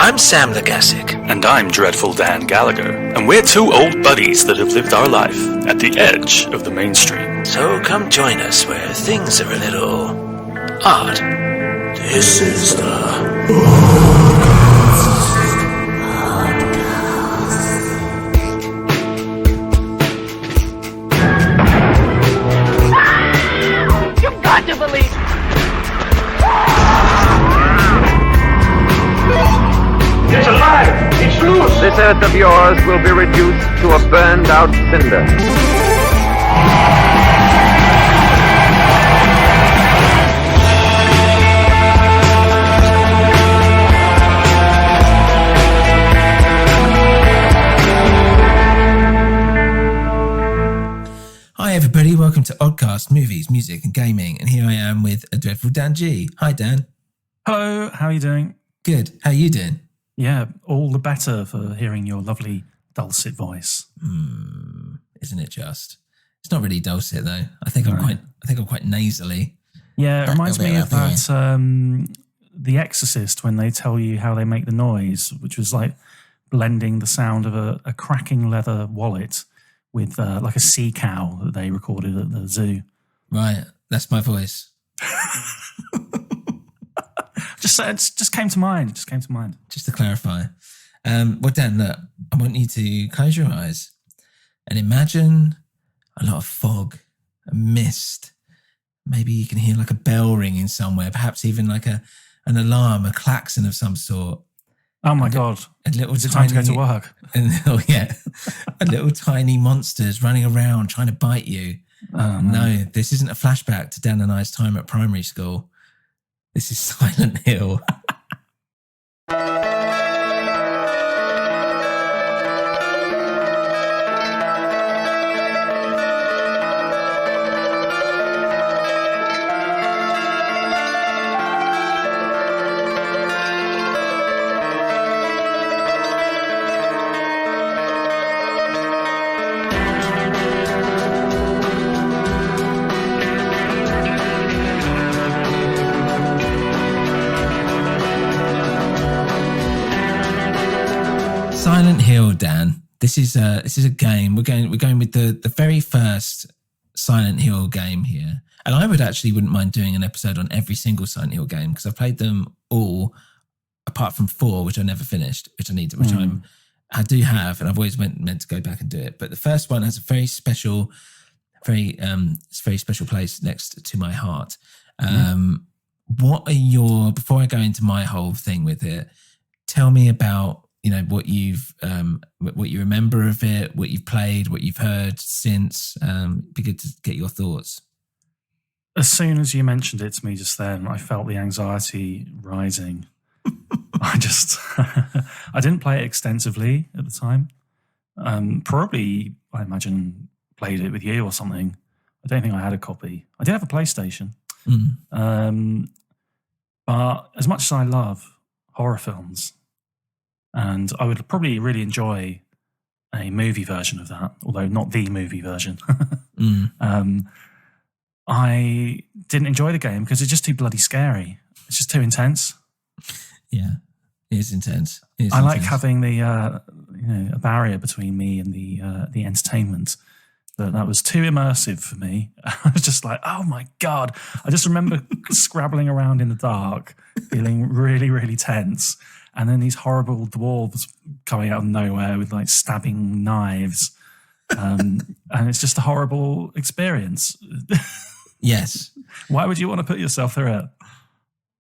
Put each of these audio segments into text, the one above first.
I'm Sam Legassic. And I'm Dreadful Dan Gallagher. And we're two old buddies that have lived our life at the edge of the mainstream. So come join us where things are a little odd. This is the You've got to believe it. It's alive! It's loose! This earth of yours will be reduced to a burned out cinder. Hi everybody, welcome to ODDCAST, movies, music and gaming. And here I am with a dreadful Dan G. Hi Dan. Hello, how are you doing? Good. How are you doing? Yeah, all the better for hearing your lovely dulcet voice. Isn't it just? It's not really dulcet though. I think I'm quite nasally. Yeah, it reminds me of that The Exorcist when they tell you how they make the noise, which was like blending the sound of a cracking leather wallet with like a sea cow that they recorded at the zoo. Right, that's my voice. Just came to mind. Just to clarify. Well, Dan, look, I want you to close your eyes and imagine a lot of fog, a mist. Maybe you can hear like a bell ringing somewhere, perhaps even like an alarm, a klaxon of some sort. Oh my God. Is it time to go to work? A little tiny monsters running around trying to bite you. Oh, no, this isn't a flashback to Dan and I's time at primary school. This is Silent Hill. Silent Hill, Dan. This is a game. We're going with the very first Silent Hill game here, and I wouldn't mind doing an episode on every single Silent Hill game because I've played them all, apart from 4, which I never finished, which I do have, and I've always meant to go back and do it. But the first one has a very special place next to my heart. What are before I go into my whole thing with it? Tell me about what you remember of it, what you've played, what you've heard since. Be good to get your thoughts. As soon as you mentioned it to me just then, I felt the anxiety rising. I didn't play it extensively at the time. Probably, I imagine, played it with you or something. I don't think I had a copy. I did have a PlayStation. But as much as I love horror films, and I would probably really enjoy a movie version of that, although not the movie version. I didn't enjoy the game because it's just too bloody scary. It's just too intense. Yeah, it is intense. I like having the a barrier between me and the entertainment. But that was too immersive for me. I was just like, oh my God. I just remember scrabbling around in the dark, feeling really, really tense. And then these horrible dwarves coming out of nowhere with like stabbing knives. And it's just a horrible experience. Yes. Why would you want to put yourself through it?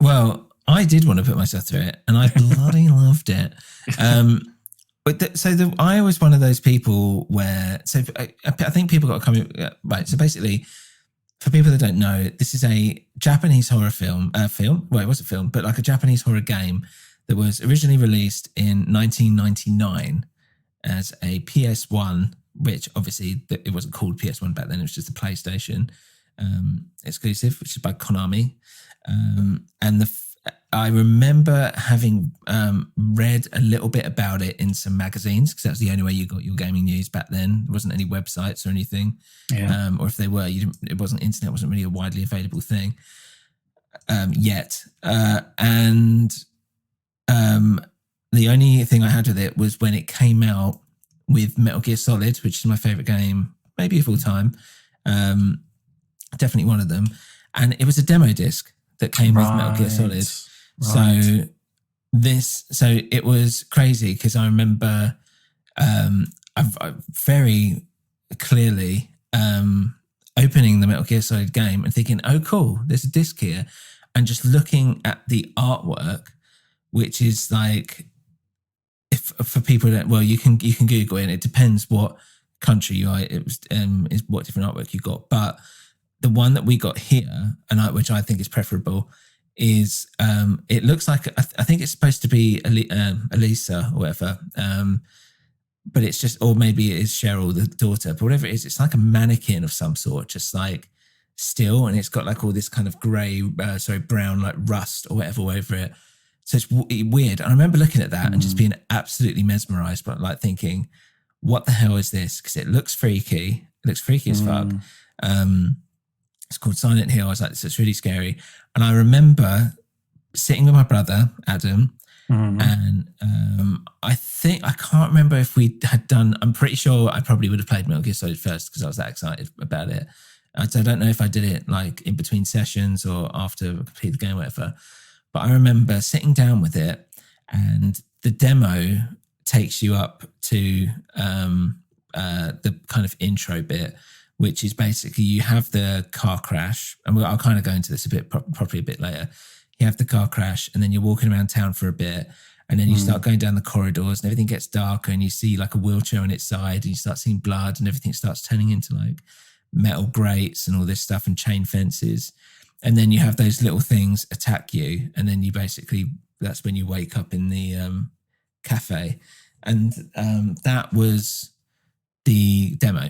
Well, I did want to put myself through it and I bloody loved it. I was one of those people where, I think people got to come, right. So basically, for people that don't know, this is a Japanese horror film. Well, it was a film, but like a Japanese horror game that was originally released in 1999 as a PS1, which obviously it wasn't called PS1 back then. It was just a PlayStation exclusive, which is by Konami. I remember having read a little bit about it in some magazines because that's the only way you got your gaming news back then. There wasn't any websites or anything. Yeah. Or if they were, it wasn't internet, wasn't really a widely available thing yet. the only thing I had with it was when it came out with Metal Gear Solid, which is my favorite game, maybe of all time. Definitely one of them. And it was a demo disc that came with Metal Gear Solid. Right. So it was crazy because I remember I very clearly opening the Metal Gear Solid game and thinking, oh, cool, there's a disc here. And just looking at the artwork, which is like, if for people that, well, you can Google it, and it depends what country you are. It was is what different artwork you got, but the one that we got here, and which I think is preferable, is it looks like I think it's supposed to be Elisa or whatever, but it's just, or maybe it is Cheryl, the daughter, but whatever it is, it's like a mannequin of some sort, just like still, and it's got like all this kind of grey, brown, like rust or whatever over it. So it's weird. I remember looking at that and just being absolutely mesmerised, but like thinking, what the hell is this? Because it looks freaky. It looks freaky as fuck. It's called Silent Hill. I was like, this is really scary. And I remember sitting with my brother, Adam, and I can't remember if we had done, I'm pretty sure I probably would have played Metal Gear Solid first because I was that excited about it. So I don't know if I did it like in between sessions or after I completed the game or whatever. But I remember sitting down with it, and the demo takes you up to the kind of intro bit, which is basically you have the car crash, and I'll kind of go into this a bit properly a bit later. You have the car crash, and then you're walking around town for a bit, and then you start going down the corridors, and everything gets darker, and you see like a wheelchair on its side, and you start seeing blood, and everything starts turning into like metal grates and all this stuff and chain fences. And then you have those little things attack you, and then you basically, that's when you wake up in the cafe. And that was the demo.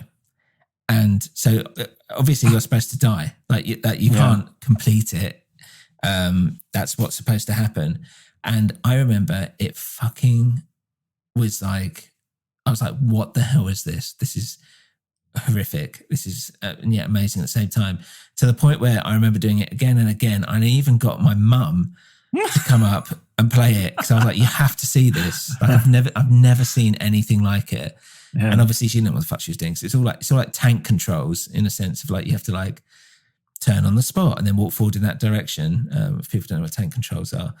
And so obviously you're supposed to die, like you can't complete it. That's what's supposed to happen. And I remember it fucking was like, I was like, what the hell is this? This is horrific. This is amazing at the same time, to the point where I remember doing it again and again. I even got my mum to come up and play it, because I was like, you have to see this. Like I've never seen anything like it. Yeah. And obviously she didn't know what the fuck she was doing. So it's all like tank controls, in a sense of like, you have to like turn on the spot and then walk forward in that direction. If people don't know what tank controls are,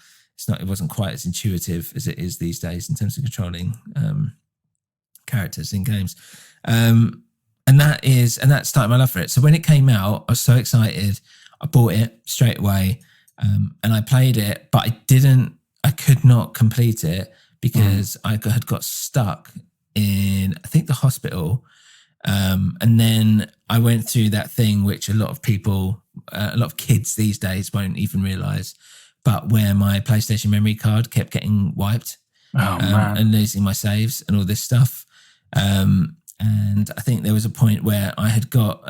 it wasn't quite as intuitive as it is these days in terms of controlling characters in games. And that started my love for it. So when it came out, I was so excited. I bought it straight away, and I played it, but I could not complete it because I had got stuck in, I think, the hospital. And then I went through that thing which a lot of people, a lot of kids these days won't even realise, but where my PlayStation memory card kept getting wiped and losing my saves and all this stuff. And I think there was a point where I'd got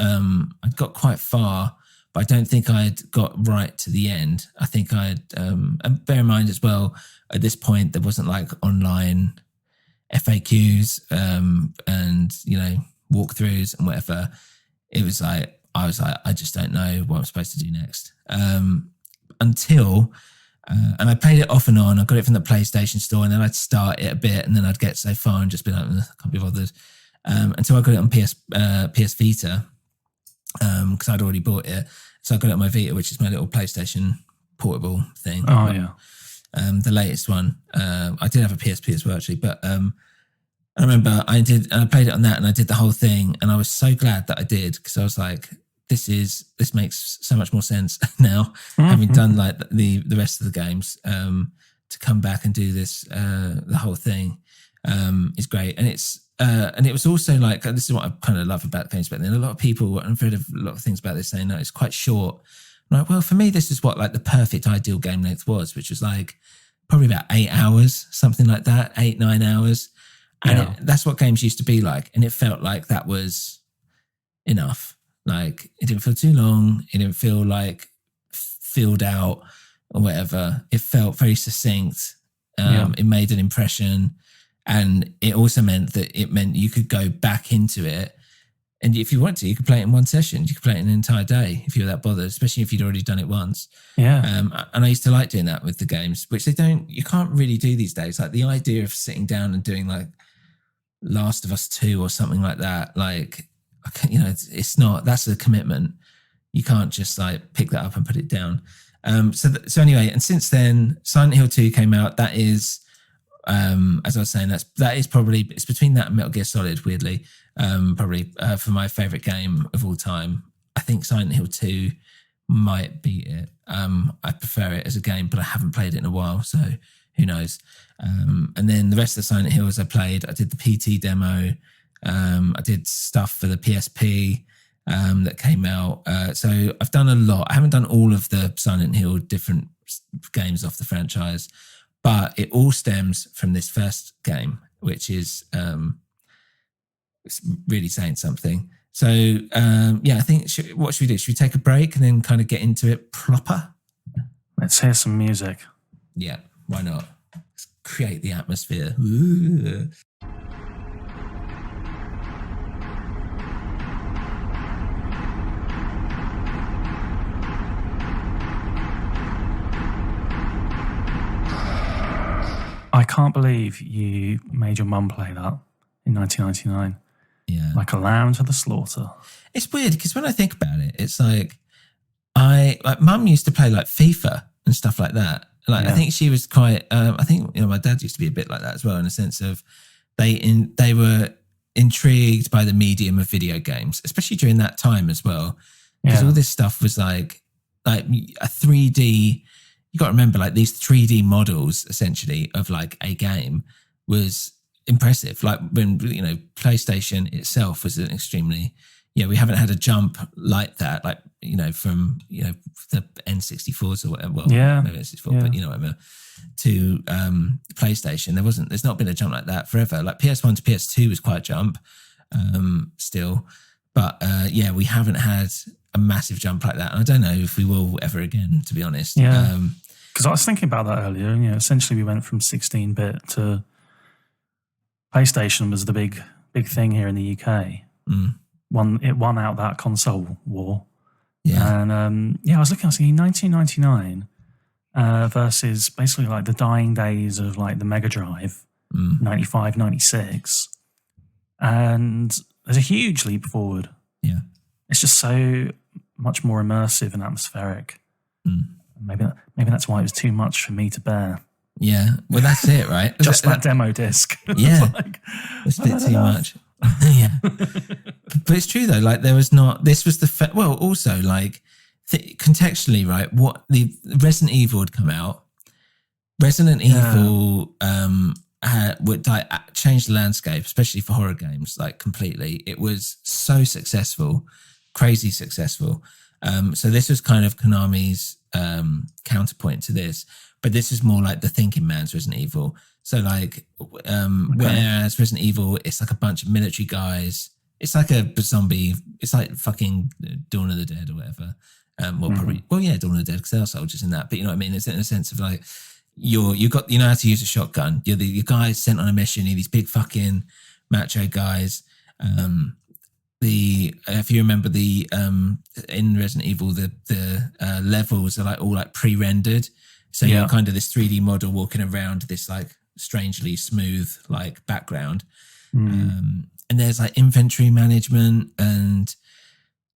quite far, but I don't think I'd got right to the end. I think and bear in mind as well, at this point, there wasn't like online FAQs and, walkthroughs and whatever. It was like, I was like, I just don't know what I'm supposed to do next. Until, and I played it off and on. I got it from the PlayStation store, and then I'd start it a bit, and then I'd get so far and just be like, I can't be bothered. Until I got it on PS Vita, because I'd already bought it. So I got it on my Vita, which is my little PlayStation portable thing. Oh, yeah. The latest one. I did have a PSP as well, actually. But I remember I played it on that, and I did the whole thing. And I was so glad that I did, because I was like, this makes so much more sense now, having done like the rest of the games, to come back and do this, the whole thing is great. And it was also like, this is what I kind of love about games back then. A lot of people, I've heard of a lot of things about this saying, no, it's quite short. I'm like, well, for me, this is what like the perfect ideal game length was, which was like probably about 8 hours, something like that, 8-9 hours. And that's what games used to be like. And it felt like that was enough. Like it didn't feel too long. It didn't feel like filled out or whatever. It felt very succinct. It made an impression. And it also meant you could go back into it And if you want to, you could play it in one session. You could play it in an entire day if you were that bothered, especially if you'd already done it once. Yeah. And I used to like doing that with the games, which you can't really do these days. Like the idea of sitting down and doing like Last of Us 2 or something like that, like, it's not, that's a commitment. You can't just like pick that up and put it down. So anyway, and since then, Silent Hill 2 came out. That is, as I was saying, that is probably, it's between that and Metal Gear Solid, weirdly, probably for my favorite game of all time. I think Silent Hill 2 might be it. I prefer it as a game, but I haven't played it in a while, so who knows. And then the rest of the Silent Hills I played, I did the PT demo. I did stuff for the PSP that came out. So I've done a lot. I haven't done all of the Silent Hill different games off the franchise, but it all stems from this first game, which is it's really saying something. So I think what should we do? Should we take a break and then kind of get into it proper? Let's hear some music. Yeah, why not? Let's create the atmosphere. Ooh. I can't believe you made your mum play that in 1999. Yeah. Like a lamb to the slaughter. It's weird because when I think about it, it's like mum used to play like FIFA and stuff like that. Like I think she was quite. I think my dad used to be a bit like that as well, in a sense of they were intrigued by the medium of video games, especially during that time as well, because all this stuff was like a 3D. You got to remember, like these 3D models essentially of like a game was impressive. Like when PlayStation itself was an extremely. We haven't had a jump like that, like, from, the N64s or whatever. Well, maybe N64, but you know what I mean, to PlayStation. There's not been a jump like that forever. Like PS1 to PS2 was quite a jump still. But we haven't had a massive jump like that. And I don't know if we will ever again, to be honest. Yeah. Because I was thinking about that earlier. Essentially we went from 16-bit to PlayStation was the big thing here in the UK. It won out that console war. Yeah. And I was looking, 1999 versus basically like the dying days of like the Mega Drive, 95, 96. And there's a huge leap forward. Yeah. It's just so much more immersive and atmospheric. Maybe that's why it was too much for me to bear. Yeah. Well, that's it, right? Just that demo disc. Yeah. It's a bit too much. Yeah. But it's true though, like this was also like contextually, right, what the Resident Evil had come out. Resident Evil would like change the landscape, especially for horror games, like completely. It was so successful, crazy successful. So this was kind of Konami's counterpoint to this, but this is more like the thinking man's Resident Evil. So like, whereas Resident Evil, it's like a bunch of military guys. It's like a zombie. It's like fucking Dawn of the Dead or whatever. Dawn of the Dead, because there are soldiers in that. But you know what I mean? It's in a sense of like, you know how to use a shotgun. You're the guys sent on a mission. You're these big fucking macho guys. If you remember in Resident Evil, the levels are like all like pre-rendered. So you're kind of this 3D model walking around this like strangely smooth like background. And there's like inventory management and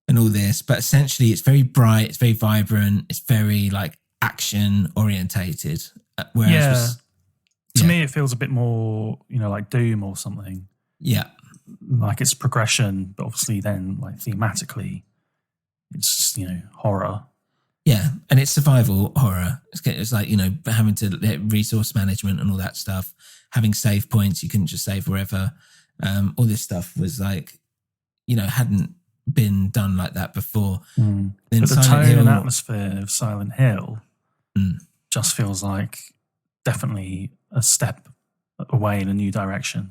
all this, but essentially it's very bright, it's very vibrant, it's very like action orientated. Whereas to me it feels a bit more, like Doom or something. Yeah. Like it's progression, but obviously then like thematically it's, horror. Yeah, and it's survival horror. It's like, having to resource management and all that stuff, having save points, you couldn't just save wherever. All this stuff was like, hadn't been done like that before. Then but the tone and atmosphere of Silent Hill just feels like definitely a step away in a new direction.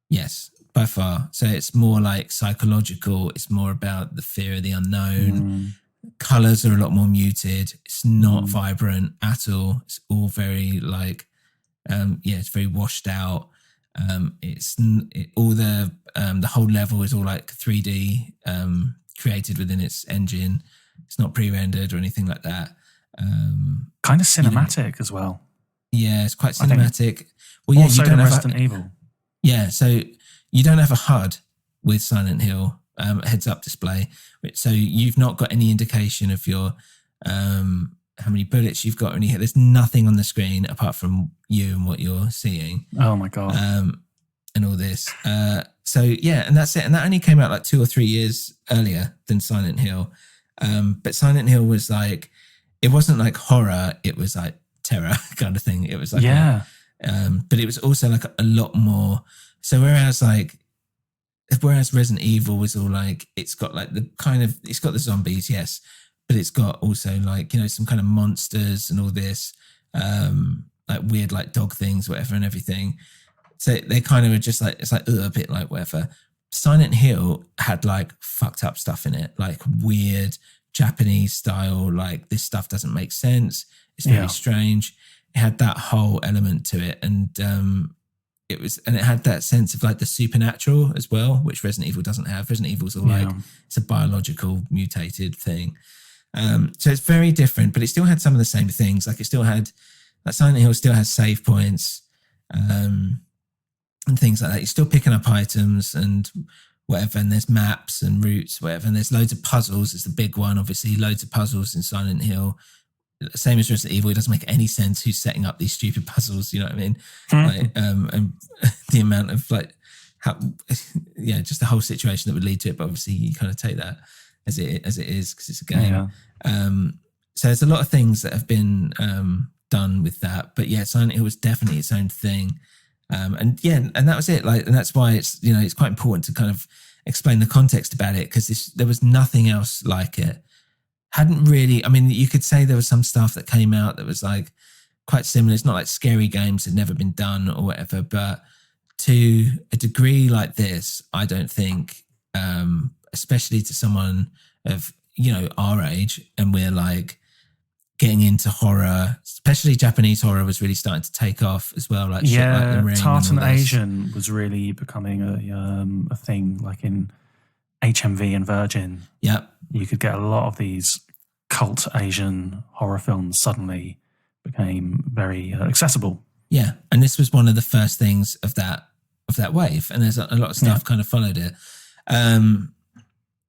Yes, by far. So it's more like psychological. It's more about the fear of the unknown. Colors are a lot more muted. It's not vibrant at all. It's all very like, it's very washed out. All the whole level is all like 3D created within its engine. It's not pre-rendered or anything like that. Kind of cinematic as well. Yeah, it's quite cinematic. Well, Also you don't have Resident Evil. Yeah, so you don't have a HUD with Silent Hill, heads-up display. So you've not got any indication of your how many bullets you've got or anything. There's nothing on the screen apart from you and what you're seeing. Oh my God. And all this. So yeah, and that's it. And that only came out like 2 or 3 years earlier than Silent Hill. But Silent Hill was like, it wasn't like horror, it was like terror kind of thing. It was like, but it was also like a lot more. So whereas Resident Evil was all like, it's got like it's got the zombies, yes, but it's got also like, some kind of monsters and all this, like weird like dog things, whatever, and everything. So they kind of were just like, it's like a bit like whatever. Silent Hill had like fucked up stuff in it, like weird Japanese style, like this stuff doesn't make sense. It's very strange. It had that whole element to it. And it had that sense of like the supernatural as well, which Resident Evil doesn't have. Resident Evil's all like, it's a biological mutated thing. So it's very different, but it still had some of the same things. Like it still had, like Silent Hill still has save points, and things like that. You're still picking up items and whatever, and there's maps and routes, whatever, and there's loads of puzzles. It's the big one, obviously, loads of puzzles in Silent Hill. Same as Resident Evil, it doesn't make any sense who's setting up these stupid puzzles, you know what I mean? Like, and the amount of like, just the whole situation that would lead to it, but obviously you kind of take that as it is because it's a game. So there's a lot of things that have been done with that, but yeah, Silent Hill was definitely its own thing. And that was it. Like, and that's why it's, it's quite important to kind of explain the context about it, because there was nothing else like it. Hadn't really, I mean, you could say there was some stuff that came out that was like quite similar. It's not like Scary Games had never been done or whatever, but to a degree like this, I don't think, especially to someone of, our age, and we're like getting into horror, especially Japanese horror was really starting to take off as well. Like shit like The Ring, Tartan Asian was really becoming a thing, like in HMV and Virgin. Yeah. You could get a lot of these cult Asian horror films suddenly became very accessible. Yeah. And this was one of the first things of that wave. And there's a lot of stuff kind of followed it.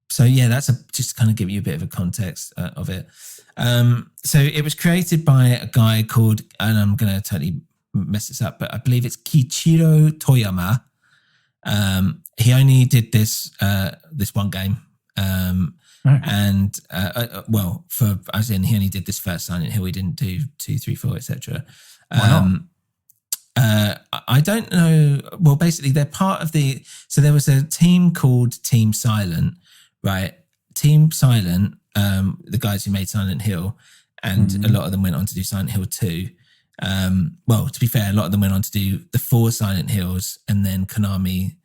So yeah, that's just to kind of give you a bit of a context of it. So it was created by a guy called, and I'm going to totally mess this up, but I believe it's Kiichiro Toyama. He only did this one game. And he only did this first Silent Hill. He didn't do 2, 3, 4, etc. I don't know. Well, basically, they're part of so there was a team called Team Silent, right? Team Silent, the guys who made Silent Hill, and a lot of them went on to do Silent Hill 2. To be fair, a lot of them went on to do the 4 Silent Hills, and then Konami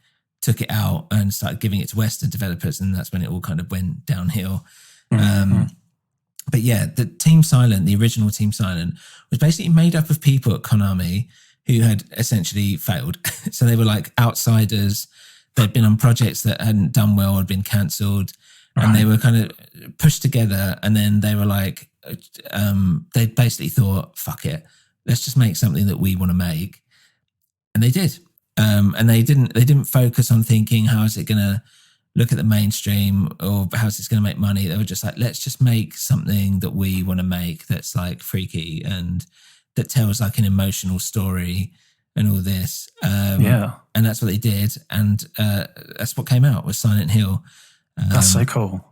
took it out and started giving it to Western developers, and that's when it all kind of went downhill. But yeah, the Team Silent, the original Team Silent, was basically made up of people at Konami who had essentially failed. So they were like outsiders. They'd been on projects that hadn't done well, had been cancelled, and they were kind of pushed together. And then they were like, they basically thought, fuck it, let's just make something that we want to make. And they did. And they didn't focus on thinking, how is it going to look at the mainstream, or how's this going to make money? They were just like, let's just make something that we want to make that's like freaky and that tells like an emotional story and all this. And that's what they did. And that's what came out was Silent Hill. That's so cool.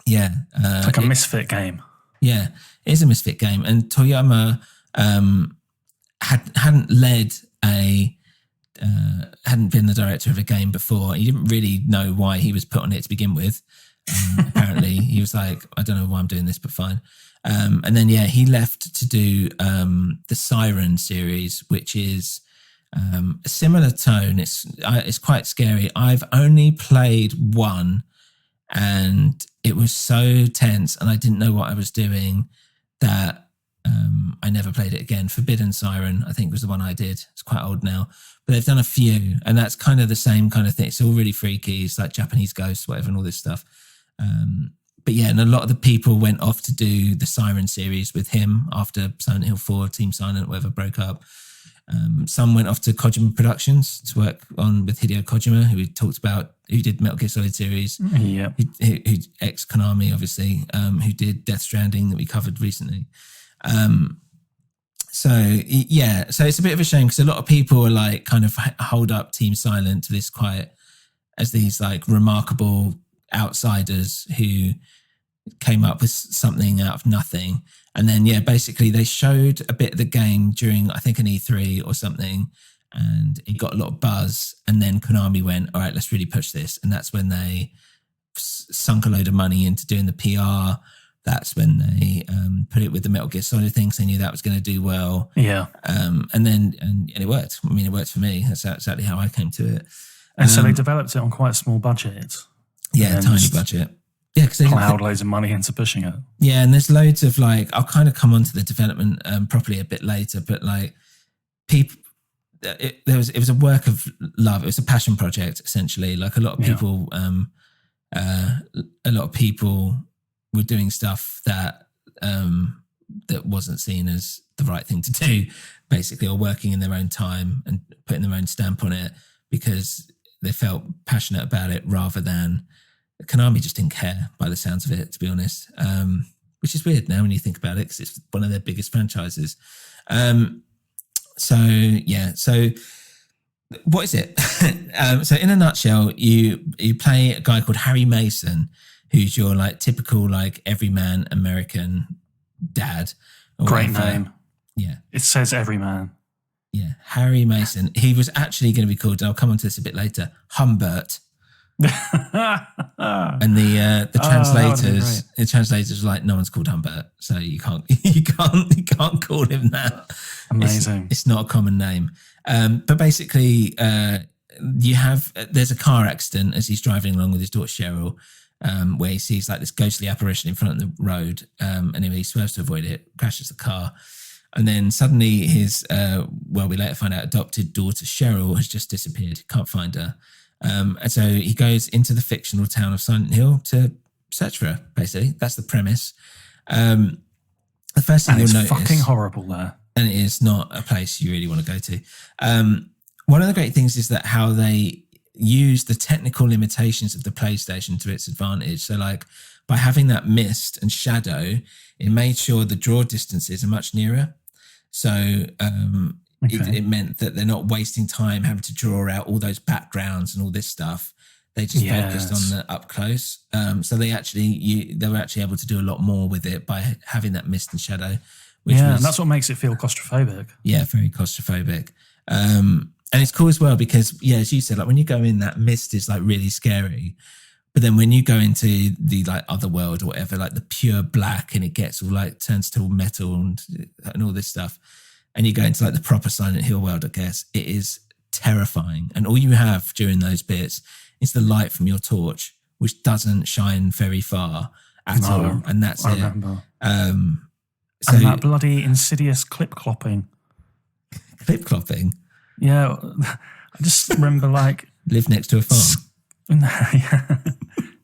Yeah. It's like a misfit game. Yeah, it is a misfit game. And Toyama hadn't been the director of a game before. He didn't really know why he was put on it to begin with. Apparently, he was like, I don't know why I'm doing this, but fine. And then, he left to do the Siren series, which is a similar tone. It's quite scary. I've only played one, and it was so tense, and I didn't know what I was doing, that I never played it again. Forbidden Siren, I think, was the one I did. It's quite old now, but they've done a few, and that's kind of the same kind of thing. It's all really freaky. It's like Japanese ghosts, whatever, and all this stuff. But yeah, and a lot of the people went off to do the Siren series with him after Silent Hill 4, Team Silent, whatever, broke up. Some went off to Kojima Productions to work on with Hideo Kojima, who we talked about, who did Metal Gear Solid series, Yeah. who ex-Konami, obviously, who did Death Stranding that we covered recently. So it's a bit of a shame because a lot of people are like kind of hold up Team Silent to this quite as these like remarkable outsiders who came up with something out of nothing. And then, basically they showed a bit of the game during, I think, an E3 or something, and it got a lot of buzz. And then Konami went, all right, let's really push this. And that's when they sunk a load of money into doing the PR. That's when they put it with the Metal Gear Solid things. They knew that was going to do well. Yeah. And it worked. I mean, it worked for me. That's exactly how I came to it. And so they developed it on quite a small budget. Yeah, tiny budget. Yeah, because they plowed loads of money into pushing it. Yeah, and there's loads of like, I'll kind of come onto the development properly a bit later, but like people, it was a work of love. It was a passion project essentially. Like a lot of people, were doing stuff that wasn't seen as the right thing to do, basically, or working in their own time and putting their own stamp on it because they felt passionate about it rather than Konami just didn't care by the sounds of it, to be honest, which is weird now when you think about it because it's one of their biggest franchises. So what is it? So in a nutshell, you play a guy called Harry Mason, who's your like typical like everyman American dad. Great name. Yeah. It says everyman. Yeah. Harry Mason. He was actually going to be called, and I'll come on to this a bit later, Humbert. And the translators were like, no one's called Humbert, so you can't call him that. Amazing. It's not a common name. But basically, there's a car accident as he's driving along with his daughter Cheryl, where he sees like this ghostly apparition in front of the road, and he swerves to avoid it, crashes the car, and then suddenly his we later find out adopted daughter Cheryl has just disappeared. Can't find her. And so he goes into the fictional town of Silent Hill to search for her, basically. That's the premise. The first thing you'll notice... it's fucking horrible there. And it is not a place you really want to go to. One of the great things is that how they use the technical limitations of the PlayStation to its advantage. So like by having that mist and shadow, it made sure the draw distances are much nearer. So... It meant that they're not wasting time having to draw out all those backgrounds and all this stuff. They just focused on the up close. So they were actually able to do a lot more with it by having that mist and shadow. And that's what makes it feel claustrophobic. Yeah, very claustrophobic. And it's cool as well because, as you said, like when you go in, that mist is like really scary. But then when you go into the like other world or whatever, like the pure black, and it gets all like turns to all metal and all this stuff. And you go into like the proper Silent Hill world, I guess, it is terrifying. And all you have during those bits is the light from your torch, which doesn't shine very far at all. And that's I it. Remember. So and that bloody insidious clip-clopping. Clip-clopping? Yeah. I just remember like... Live next to a farm.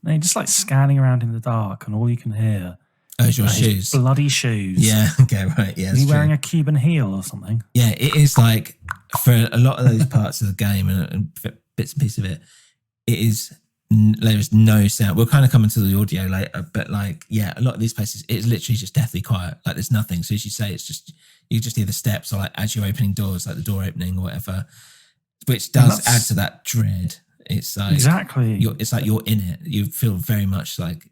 No, just like scanning around in the dark and all you can hear... Oh, it's your shoes. Bloody shoes. Yeah, okay, right. Yeah, Is he wearing a Cuban heel or something? Yeah, it is like, for a lot of those parts of the game and bits and pieces of it, there is no sound. We'll kind of come into the audio later, but like, a lot of these places, it's literally just deathly quiet. Like there's nothing. So as you say, it's just, you just hear the steps or like as you're opening doors, like the door opening or whatever, which does add to that dread. It's like, exactly. It's like you're in it. You feel very much like,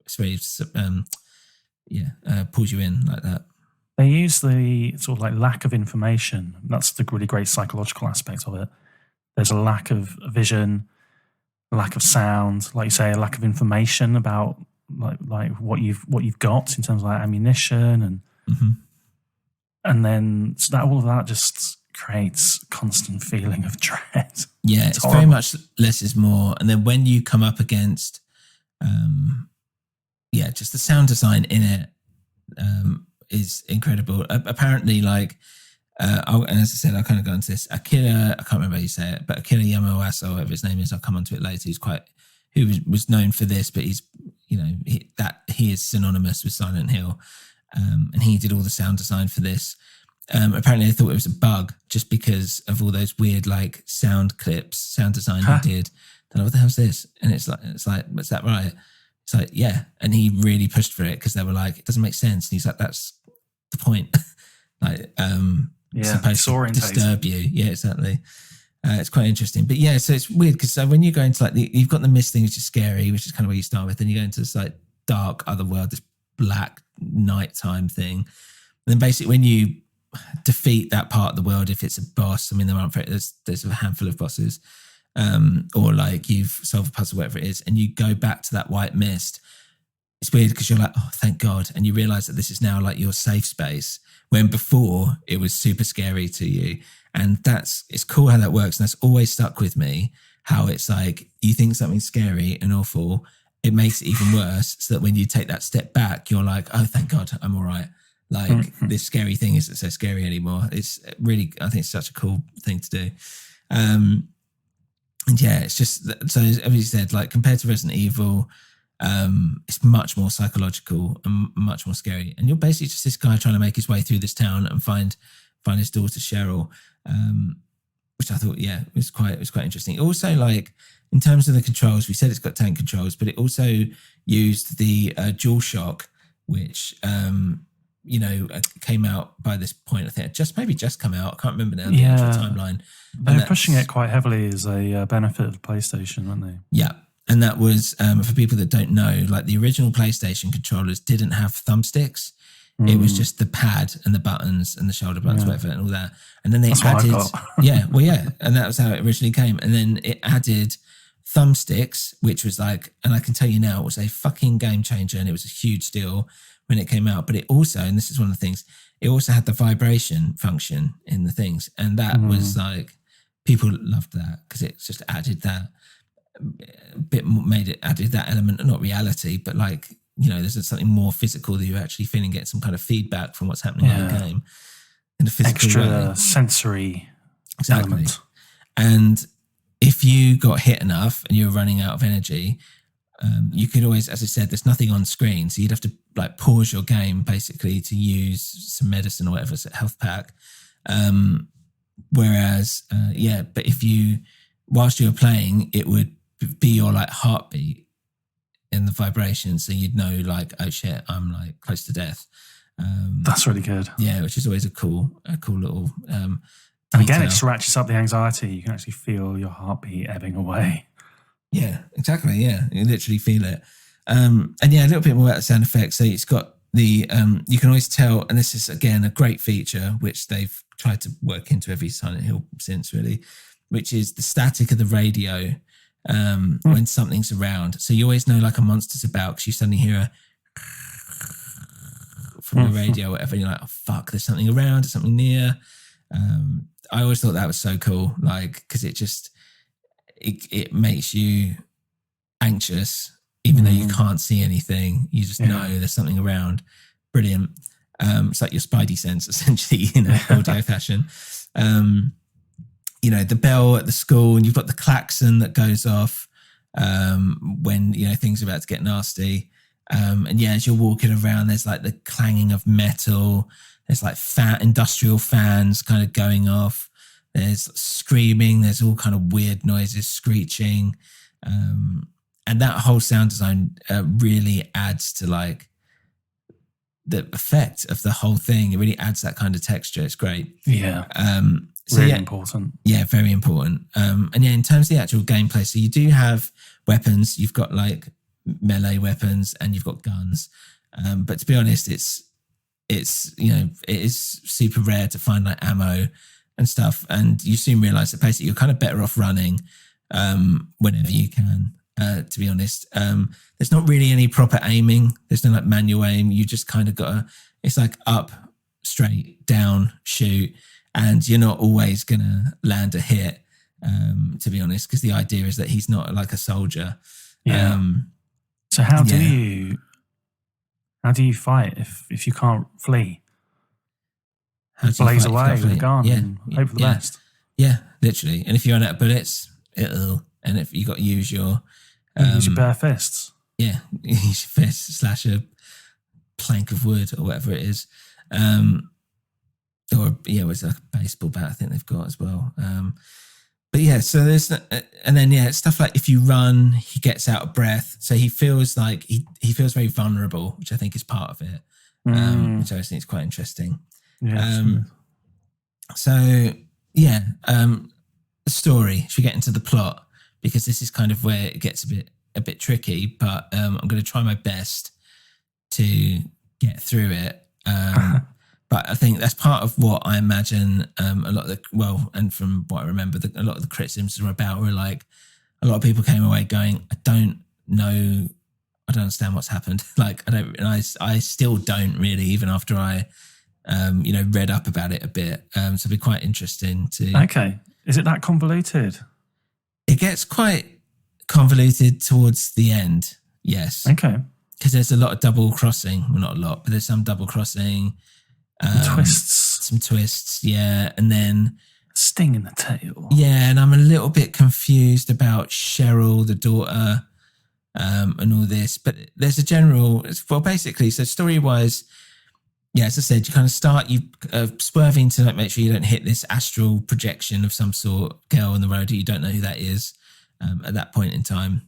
it's very, pulls you in like that. They use the sort of like lack of information. That's the really great psychological aspect of it. There's a lack of vision, a lack of sound, like you say, a lack of information about like what you've got in terms of like ammunition and then so that all of that just creates a constant feeling of dread. Yeah, it's very much less is more. And then when you come up against just the sound design in it, is incredible. Apparently, like, and as I said, I'll kind of go into this. Akira, I can't remember how you say it, but Akira Yamaoka, or whatever his name is, I'll come onto it later. Who was known for this, but he's, he is synonymous with Silent Hill, and he did all the sound design for this. Apparently, they thought it was a bug just because of all those weird like sound design he did. They're like, what the hell's this? And it's like, what's that right? It's like, yeah. And he really pushed for it because they were like, it doesn't make sense. And he's like, that's the point. Like, it's supposed to disturb you. Yeah, exactly. It's quite interesting. But yeah, so it's weird because when you go into like you've got the mist thing, which is scary, which is kind of where you start with, and you go into this like dark other world, this black nighttime thing. And then basically when you defeat that part of the world, if it's a boss, I mean, there's a handful of bosses, or like you've solved a puzzle, whatever it is, and you go back to that white mist. It's weird because you're like, oh, thank God. And you realize that this is now like your safe space, when before it was super scary to you. And it's cool how that works. And that's always stuck with me, how it's like, you think something's scary and awful, it makes it even worse. So that when you take that step back, you're like, oh, thank God, I'm all right. Like this scary thing isn't so scary anymore. It's really, I think it's such a cool thing to do. And yeah, it's just, so as you said, like compared to Resident Evil, it's much more psychological and much more scary. And you're basically just this guy trying to make his way through this town and find his daughter Cheryl, which I thought, was quite interesting. Also, like in terms of the controls, we said it's got tank controls, but it also used the DualShock, which came out by this point. I think it just come out. I can't remember now the actual timeline. They're pushing it quite heavily as a benefit of the PlayStation, weren't they? Yeah. And that was, for people that don't know, like the original PlayStation controllers didn't have thumbsticks. It was just the pad and the buttons and the shoulder buttons, whatever, and all that. And then they added, and that was how it originally came. And then it added thumbsticks, which was like, and I can tell you now, it was a fucking game changer, and it was a huge deal when it came out. But it also, and this is one of the things, it also had the vibration function in the things, and that was like, people loved that because it just added that added that element, not reality, but like, there's something more physical that you're actually feeling, get some kind of feedback from what's happening in the game in a physical way. Sensory element. And if you got hit enough and you were running out of energy, you could always, as I said, there's nothing on screen, so you'd have to like pause your game basically to use some medicine or whatever, a health pack. Whereas, but if you, whilst you were playing, it would be your like heartbeat in the vibration, so you'd know like, oh shit, I'm like close to death. That's really good. Yeah, which is always a cool little. And again, it just ratchets up the anxiety. You can actually feel your heartbeat ebbing away. Yeah, exactly. Yeah, you literally feel it. And yeah, a little bit more about the sound effects. So it's got the you can always tell, and this is again a great feature which they've tried to work into every Silent Hill since, really, which is the static of the radio. When something's around, so you always know like a monster's about because you suddenly hear a from the radio or whatever, and you're like, oh fuck, there's something around, there's something near. I always thought that was so cool, like, because it just it makes you anxious even though you can't see anything, you just know there's something around. Brilliant. It's like your spidey sense essentially in an audio fashion. The bell at the school, and you've got the klaxon that goes off when, things are about to get nasty. As you're walking around, there's like the clanging of metal. There's like industrial fans kind of going off. There's screaming. There's all kind of weird noises, screeching. And that whole sound design really adds to like the effect of the whole thing. It really adds that kind of texture. It's great. Yeah. Really important. Yeah, very important. In terms of the actual gameplay, so you do have weapons. You've got like melee weapons and you've got guns. But to be honest, it is super rare to find like ammo and stuff. And you soon realize that basically you're kind of better off running whenever you can. To be honest, there's not really any proper aiming. There's no like manual aim. You just kind of it's like up, straight, down, shoot. And you're not always going to land a hit, to be honest, because the idea is that he's not like a soldier. Yeah. So how do you How do you fight if you can't flee? How do you Blaze fight if you away can't with a flee? gun Yeah, and hope for the yeah. best. Yeah, literally. And if you run out of bullets, and if you got to use your Use your bare fists. use your fist / a plank of wood or whatever it is, or it's like a baseball bat. I think they've got as well. But yeah, so there's, and then stuff like if you run, he gets out of breath, so he feels like he feels very vulnerable, which I think is part of it, which I think is quite interesting. Yeah. So yeah, the story. Should we get into the plot, because this is kind of where it gets a bit tricky, but I'm going to try my best to get through it. But I think that's part of what I imagine a lot of and from what I remember, a lot of the criticisms were about were like, a lot of people came away going, I don't understand what's happened. Like, I still don't really, even after I, read up about it a bit. So it'd be quite interesting to... Okay. Is it that convoluted? It gets quite convoluted towards the end, yes. Okay. Because there's a lot of double crossing. Well, not a lot, but there's some double crossing. Twists. Some twists, yeah. And then... Sting in the tail. Yeah, and I'm a little bit confused about Cheryl, the daughter, and all this. But there's a general... Well, basically, so story-wise, yeah, as I said, you kind of start, you swerving to like make sure you don't hit this astral projection of some sort, girl on the road who you don't know who that is at that point in time.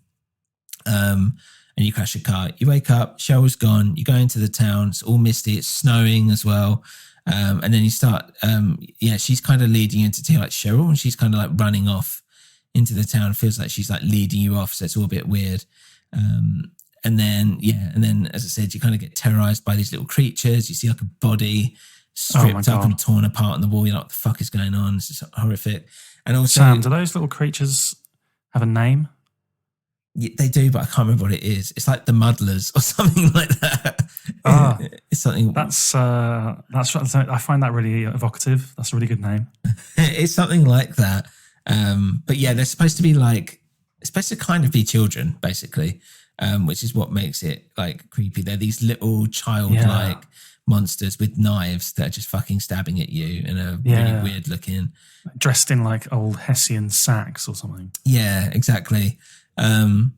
And you crash your car. You wake up, Cheryl's gone, you go into the town, it's all misty, it's snowing as well. And then you start, she's kind of leading you into town, like Cheryl, and she's kind of like running off into the town. It feels like she's like leading you off, so it's all a bit weird. And then, as I said, you kind of get terrorized by these little creatures. You see like a body stripped up and torn apart on the wall. You're like, what the fuck is going on? This is horrific. And also, Sam, do those little creatures have a name? Yeah, they do, but I can't remember what it is. It's like the muddlers or something like that. It's something. That's. I find that really evocative. That's a really good name. It's something like that. But yeah, they're supposed to be like, it's supposed to kind of be children, basically, which is what makes it like creepy. They're these little childlike monsters with knives that are just fucking stabbing at you and are really weird looking. Dressed in like old Hessian sacks or something. Yeah, exactly. And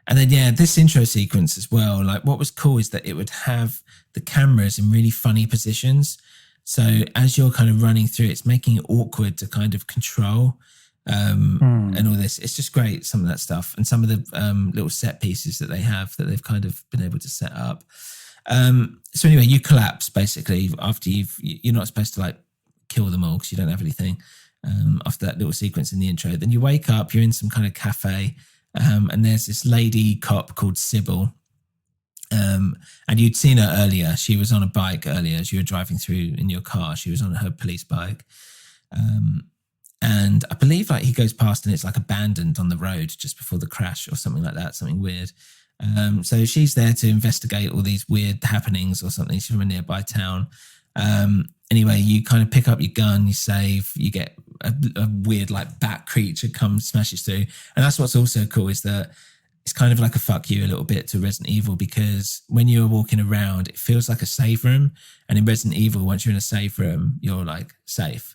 then this intro sequence as well, like what was cool is that it would have the cameras in really funny positions, so as you're kind of running through, it's making it awkward to kind of control and all this. It's just great, some of that stuff, and some of the little set pieces that they have that they've kind of been able to set up. So anyway, you collapse basically after you're not supposed to like kill them all because you don't have anything after that little sequence in the intro. Then you wake up, you're in some kind of cafe. And there's this lady cop called Sybil. And you'd seen her earlier. She was on a bike earlier as you were driving through in your car. She was on her police bike. And I believe like he goes past and it's like abandoned on the road just before the crash or something like that, something weird. So she's there to investigate all these weird happenings or something. She's from a nearby town. Anyway, you kind of pick up your gun, you save, you get a weird like bat creature comes, smashes through. And that's what's also cool is that it's kind of like a fuck you a little bit to Resident Evil, because when you're walking around, it feels like a save room. And in Resident Evil, once you're in a save room, you're like safe.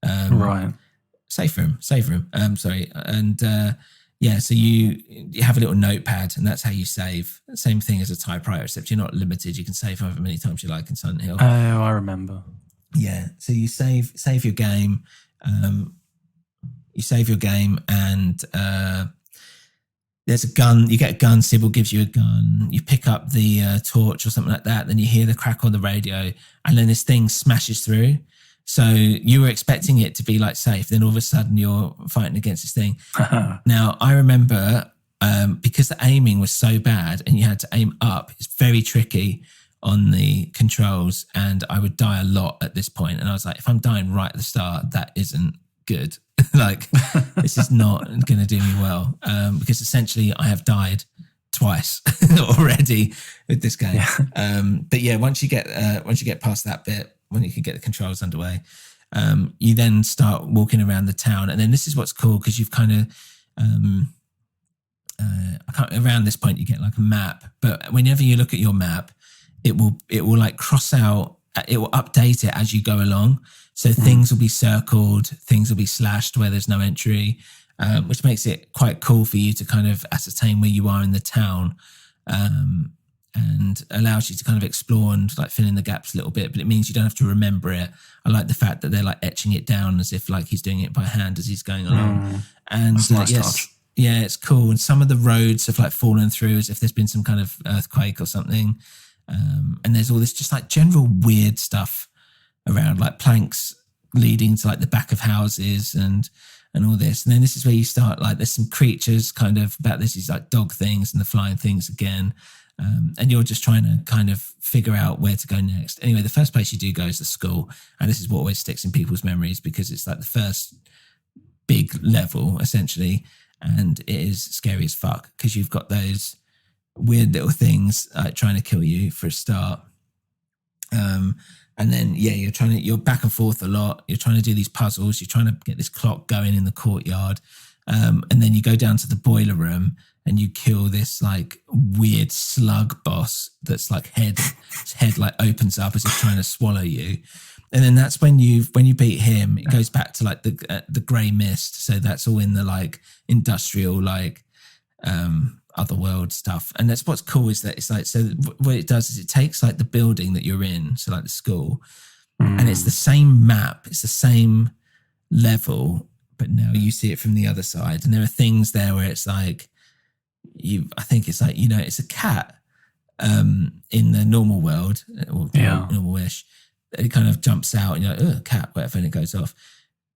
Right. Safe room. Sorry. And so you have a little notepad and that's how you save. Same thing as a typewriter, except you're not limited. You can save however many times you like in Silent Hill. Oh, I remember. Yeah. So you save your game. You save your game and there's a gun. You get a gun. Sybil gives you a gun. You pick up the torch or something like that. Then you hear the crack on the radio and then this thing smashes through. So you were expecting it to be like safe. Then all of a sudden you're fighting against this thing. Now, I remember because the aiming was so bad and you had to aim up, it's very tricky on the controls. And I would die a lot at this point. And I was like, if I'm dying right at the start, that isn't good. Like, this is not going to do me well. Because essentially I have died twice already with this game. Yeah. But yeah, once you get past that bit, when you can get the controls underway, you then start walking around the town. And then this is what's cool, because you've kind of, around this point, you get like a map. But whenever you look at your map, it will like cross out, it will update it as you go along. So things will be circled, things will be slashed where there's no entry, which makes it quite cool for you to kind of ascertain where you are in the town, and allows you to kind of explore and like fill in the gaps a little bit, but it means you don't have to remember it. I like the fact that they're like etching it down as if like he's doing it by hand as he's going along. And nice yes, touch. yeah, it's cool. And some of the roads have like fallen through as if there's been some kind of earthquake or something. And there's all this just like general weird stuff around, like planks leading to like the back of houses and all this. And then this is where you start, like there's some creatures kind of about this, these like dog things and the flying things again. And you're just trying to kind of figure out where to go next. Anyway, the first place you do go is the school. And this is what always sticks in people's memories because it's like the first big level essentially. And it is scary as fuck because you've got those weird little things trying to kill you for a start. And then, yeah, you're back and forth a lot. You're trying to do these puzzles. You're trying to get this clock going in the courtyard. And then you go down to the boiler room and you kill this like weird slug boss that's like his head like opens up as if trying to swallow you. And then that's when you beat him, it goes back to like the grey mist. So that's all in the like industrial, like otherworld stuff. And that's what's cool is that it's like, so what it does is it takes like the building that you're in, so like the school, and it's the same map, it's the same level, but now you see it from the other side. And there are things there where it's like, I think it's like, you know, it's a cat in the normal world, or normal-ish. It kind of jumps out and you're like, oh, cat, whatever, and it goes off.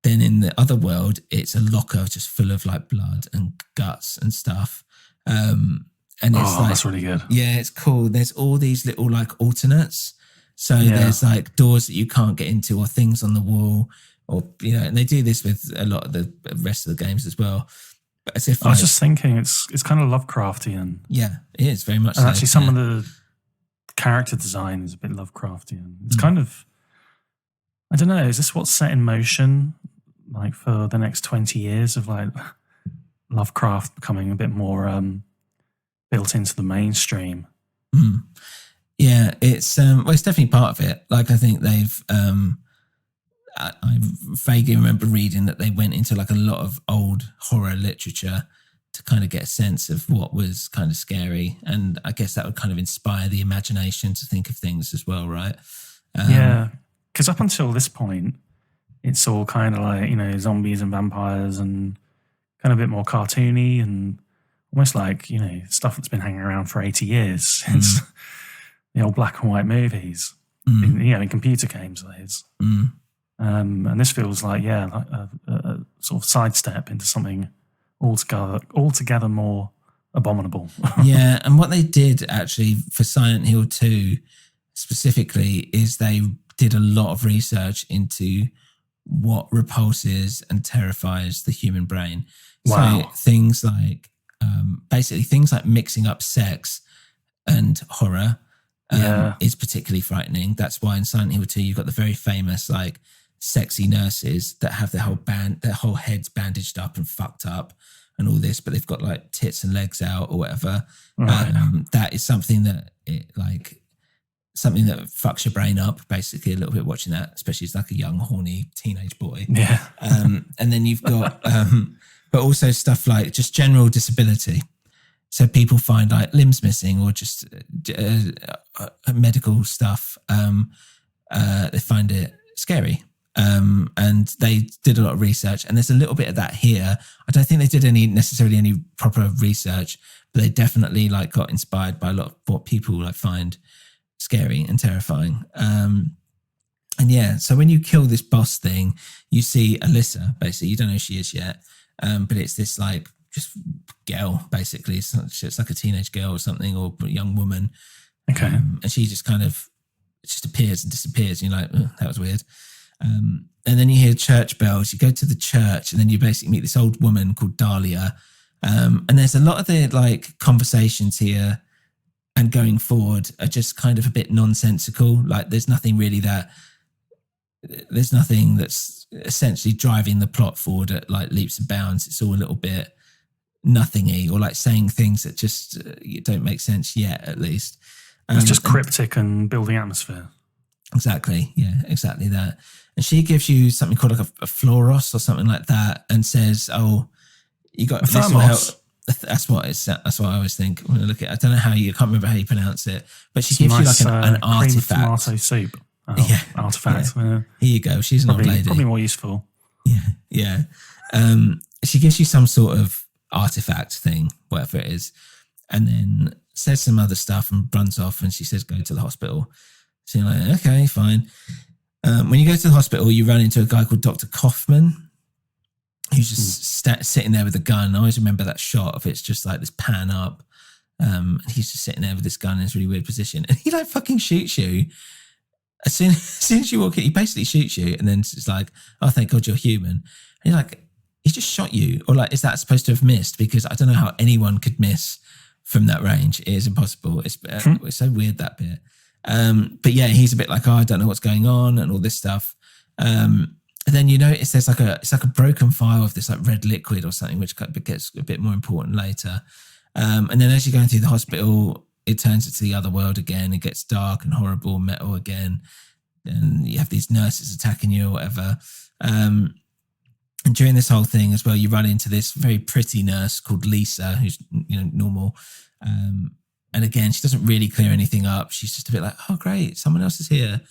Then in the other world, it's a locker just full of like blood and guts and stuff. And it's like, that's really good. Yeah, it's cool. There's all these little like alternates. So there's like doors that you can't get into or things on the wall, or, you know, and they do this with a lot of the rest of the games as well. But as if I was just thinking it's kind of Lovecraftian. Yeah, it is very much. And so, actually some of the character design is a bit Lovecraftian. It's kind of, I don't know, is this what's set in motion like for the next 20 years of like Lovecraft becoming a bit more built into the mainstream? Yeah, it's it's definitely part of it. Like I think they've I vaguely remember reading that they went into like a lot of old horror literature to kind of get a sense of what was kind of scary, and I guess that would kind of inspire the imagination to think of things as well, right? Yeah, because up until this point, it's all kind of like, you know, zombies and vampires and kind of a bit more cartoony and almost like, you know, stuff that's been hanging around for 80 years since the old black and white movies, in computer games, that is. And this feels like, like a sort of sidestep into something altogether more abominable. Yeah, and what they did actually for Silent Hill 2 specifically is they did a lot of research into what repulses and terrifies the human brain. Wow. So things like, basically things like mixing up sex and horror is particularly frightening. That's why in Silent Hill 2 you've got the very famous like sexy nurses that have their whole heads bandaged up and fucked up and all this, but they've got like tits and legs out or whatever. Right. That is something that something that fucks your brain up basically a little bit watching that, especially as like a young horny teenage boy. Yeah. And then you've got but also stuff like just general disability. So people find like limbs missing or just medical stuff. They find it scary. And they did a lot of research, and there's a little bit of that here. I don't think they did necessarily any proper research, but they definitely like got inspired by a lot of what people like find scary and terrifying. And yeah, so when you kill this boss thing, you see Alyssa, basically. You don't know who she is yet, but it's this like just girl, basically. It's like a teenage girl or something, or a young woman. Okay. And she just kind of just appears and disappears, and you're like, oh, that was weird. And then you hear church bells. You go to the church, and then you basically meet this old woman called Dahlia. And there's a lot of the like conversations here and going forward are just kind of a bit nonsensical. Like there's nothing that's essentially driving the plot forward at like leaps and bounds. It's all a little bit nothingy, or like saying things that just don't make sense yet, at least. It's just cryptic and building atmosphere. Exactly. Yeah, exactly that. And she gives you something called like a fluoros or something like that, and says, "Oh, you got this will help." That's what it's. That's what I always think when I look at it. I don't know how I can't remember how you pronounce it, but she gives nice, you like an artifact. Tomato soup. Artifact. Yeah. Here you go. She's an old lady. Probably more useful. Yeah. She gives you some sort of artifact thing, whatever it is, and then says some other stuff and runs off. And she says, "Go to the hospital." So you're like, "Okay, fine." When you go to the hospital, you run into a guy called Dr. Kaufman, who's just sitting there with a gun. I always remember that shot of it's just like this pan up. And he's just sitting there with this gun in this really weird position. And he like fucking shoots you. As soon as you walk in, he basically shoots you. And then it's like, "Oh, thank God you're human." And you're like, he just shot you. Or like, is that supposed to have missed? Because I don't know how anyone could miss from that range. It is impossible. It's so weird, that bit. But yeah, he's a bit like, "Oh, I don't know what's going on," and all this stuff. And then you notice there's it's like a broken vial of this like red liquid or something, which gets a bit more important later. And then as you're going through the hospital, it turns into the other world again. It gets dark and horrible, metal again, and you have these nurses attacking you or whatever. And during this whole thing as well, you run into this very pretty nurse called Lisa, who's normal. And again, she doesn't really clear anything up. She's just a bit like, "Oh, great, someone else is here,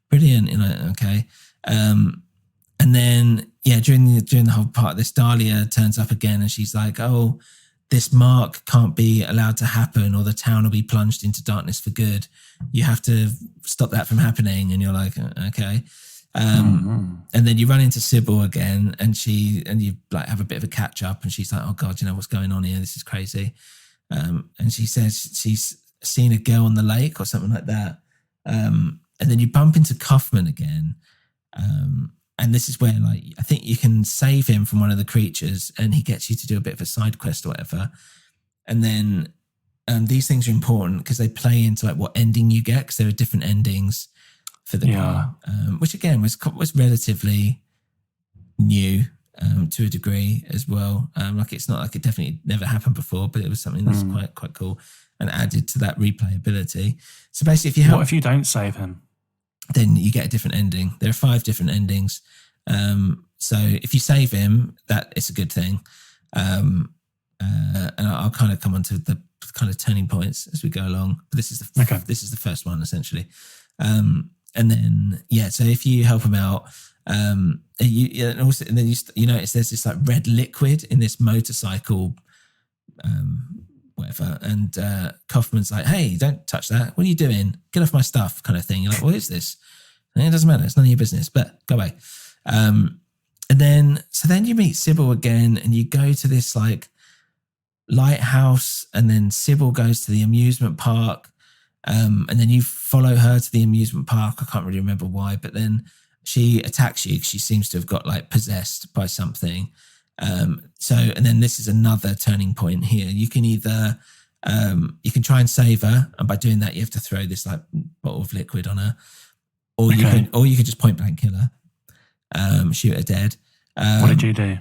brilliant." Okay. And then during the whole part, this Dahlia turns up again, and she's like, "Oh, this mark can't be allowed to happen, or the town will be plunged into darkness for good. You have to stop that from happening." And you're like, "Okay." And then you run into Sybil again, and you like have a bit of a catch up, and she's like, "Oh God, what's going on here? This is crazy." And she says she's seen a girl on the lake or something like that. And then you bump into Kaufman again. And this is where I think you can save him from one of the creatures, and he gets you to do a bit of a side quest or whatever. And then these things are important because they play into what ending you get, because there are different endings for the game, which again was relatively new to a degree as well. It's not like it definitely never happened before, but it was something that's quite cool and added to that replayability. So basically, what if you don't save him? Then you get a different ending. There are 5 different endings. So if you save him, that it's a good thing. And I'll kind of come on to the kind of turning points as we go along. But this is the first one essentially. And then so if you help him out, and then you notice there's this like red liquid in this motorcycle, whatever. And Kaufman's like, "Hey, don't touch that. What are you doing? Get off my stuff," kind of thing. You're like, "What is this?" And it doesn't matter. It's none of your business, but go away. And then you meet Sybil again, and you go to this like lighthouse, and then Sybil goes to the amusement park. And then you follow her to the amusement park. I can't really remember why, but then she attacks you because she seems to have got like possessed by something. And then this is another turning point here. You can either you can try and save her, and by doing that, you have to throw this like bottle of liquid on her, or you can just point blank kill her, shoot her dead. What did you do?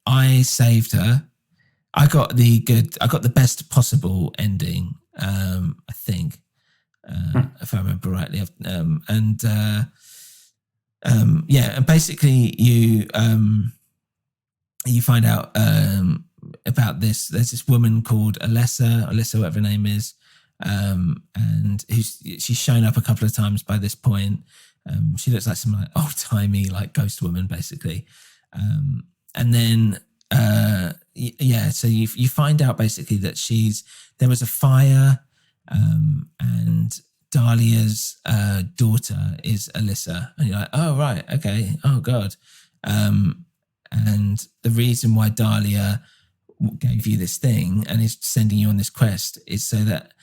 I saved her. I got the best possible ending. I think, if I remember rightly. And basically you find out about this. There's this woman called Alyssa, whatever her name is, and she's shown up a couple of times by this point. She looks like some like old timey like ghost woman, basically. And then so you find out basically that there was a fire, and Dahlia's daughter is Alyssa, and you're like, "Oh right, okay, oh God." And the reason why Dahlia gave you this thing and is sending you on this quest is so that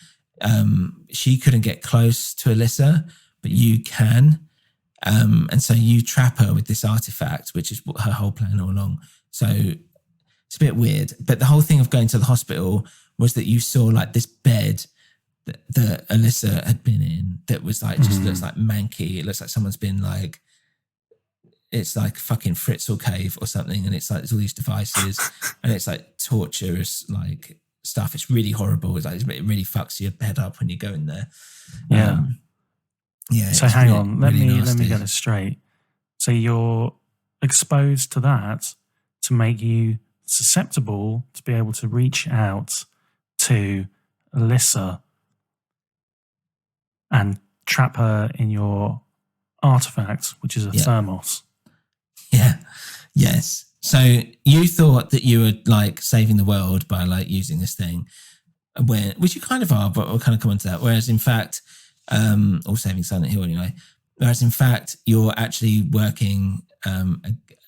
she couldn't get close to Alyssa, but you can. And so you trap her with this artifact, which is her whole plan all along. So it's a bit weird. But the whole thing of going to the hospital was that you saw like this bed that Alyssa had been in that was like, just looks like manky. It looks like someone's been like, it's like fucking Fritzl cave or something. And it's like, there's all these devices and it's like torturous, like stuff. It's really horrible. It's like it really fucks your head up when you go in there. Yeah. Yeah. So it's hang really- on, let really me nasty. get this straight. So you're exposed to that to make you susceptible to be able to reach out to Alyssa and trap her in your artifact, which is a Yeah. thermos. Yeah. Yes. So you thought that you were like saving the world by like using this thing, which you kind of are, but we'll kind of come on to that. Whereas in fact, or saving Silent Hill anyway. Whereas in fact, you're actually working.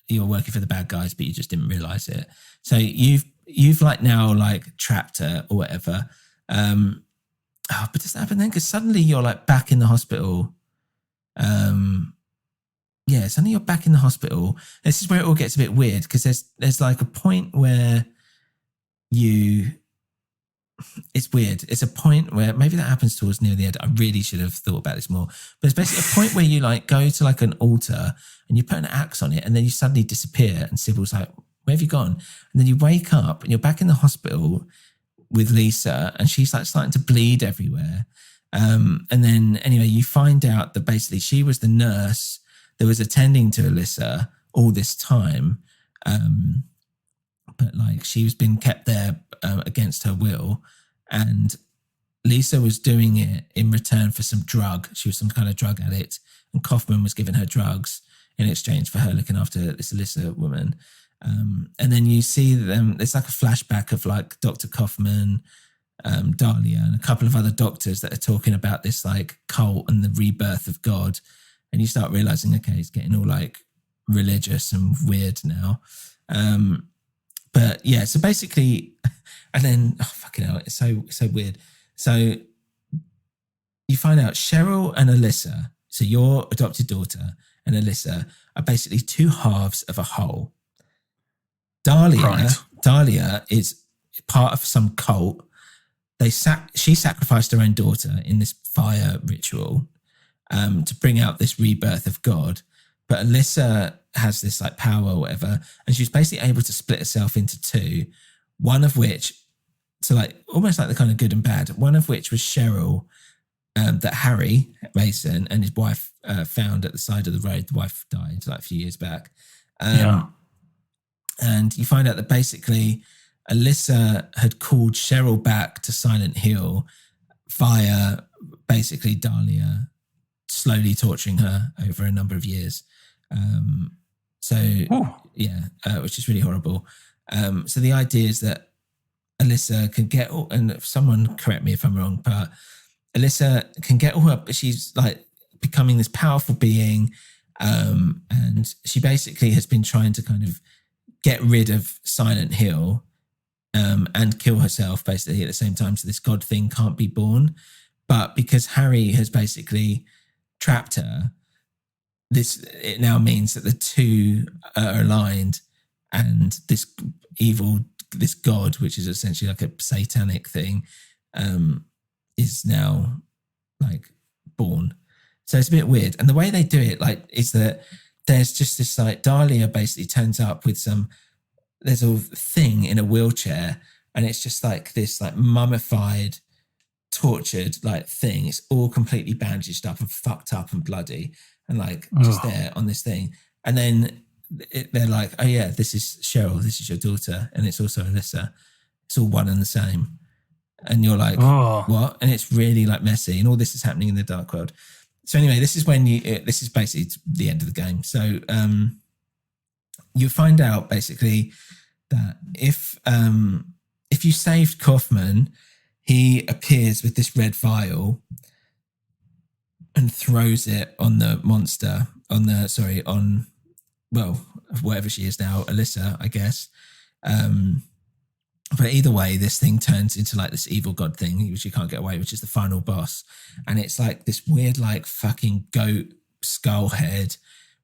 You're working for the bad guys, but you just didn't realize it. So you've like now like trapped her or whatever. But does that happen then? Because suddenly you're like back in the hospital. Suddenly you're back in the hospital. This is where it all gets a bit weird because there's like a point where it's weird. It's a point where maybe that happens towards near the end. I really should have thought about this more. But it's basically a point where you like go to like an altar and you put an axe on it and then you suddenly disappear and Sybil's like, where have you gone? And then you wake up and you're back in the hospital with Lisa and she's like starting to bleed everywhere. And then anyway, you find out that basically she was the nurse that was attending to Alyssa all this time. But like she's been kept there against her will. And Lisa was doing it in return for some drug. She was some kind of drug addict. And Kaufman was giving her drugs in exchange for her looking after this Alyssa woman. And then you see them, it's like a flashback of like Dr. Kaufman, Dahlia, and a couple of other doctors that are talking about this like cult and the rebirth of God. And you start realizing, okay, it's getting all like religious and weird now. But yeah, so basically, and then, oh, fucking hell, it's so weird. So you find out Cheryl and Alyssa, so your adopted daughter and Alyssa are basically two halves of a whole. Dahlia is part of some cult. She sacrificed her own daughter in this fire ritual to bring out this rebirth of God. But Alyssa has this like power or whatever, and she's basically able to split herself into two, one of which, so like almost like the kind of good and bad, one of which was Cheryl, that Harry Mason and his wife found at the side of the road. The wife died like a few years back. And you find out that basically Alyssa had called Cheryl back to Silent Hill via basically Dahlia slowly torturing her over a number of years. Which is really horrible. So the idea is that Alyssa can get, and someone correct me if I'm wrong, but Alyssa can get all her, she's like becoming this powerful being. And she basically has been trying to kind of get rid of Silent Hill and kill herself basically at the same time. So this God thing can't be born. But because Harry has basically trapped her, it now means that the two are aligned and this God, which is essentially like a satanic thing, is now like born. So it's a bit weird. And the way they do it, like, is that there's just this like Dahlia basically turns up with there's a thing in a wheelchair and it's just like this like mummified, tortured like thing. It's all completely bandaged up and fucked up and bloody and like just there on this thing. And then they're like, oh yeah, this is Cheryl, this is your daughter. And it's also Alyssa. It's all one and the same. And you're like, what? And it's really like messy and all this is happening in the dark world. So anyway, this is this is basically the end of the game. So you find out basically that if you saved Kaufman, he appears with this red vial and throws it on the monster, on whatever she is now, Alyssa, I guess. But either way, this thing turns into like this evil god thing, which you can't get away, which is the final boss. And it's like this weird, like fucking goat skull head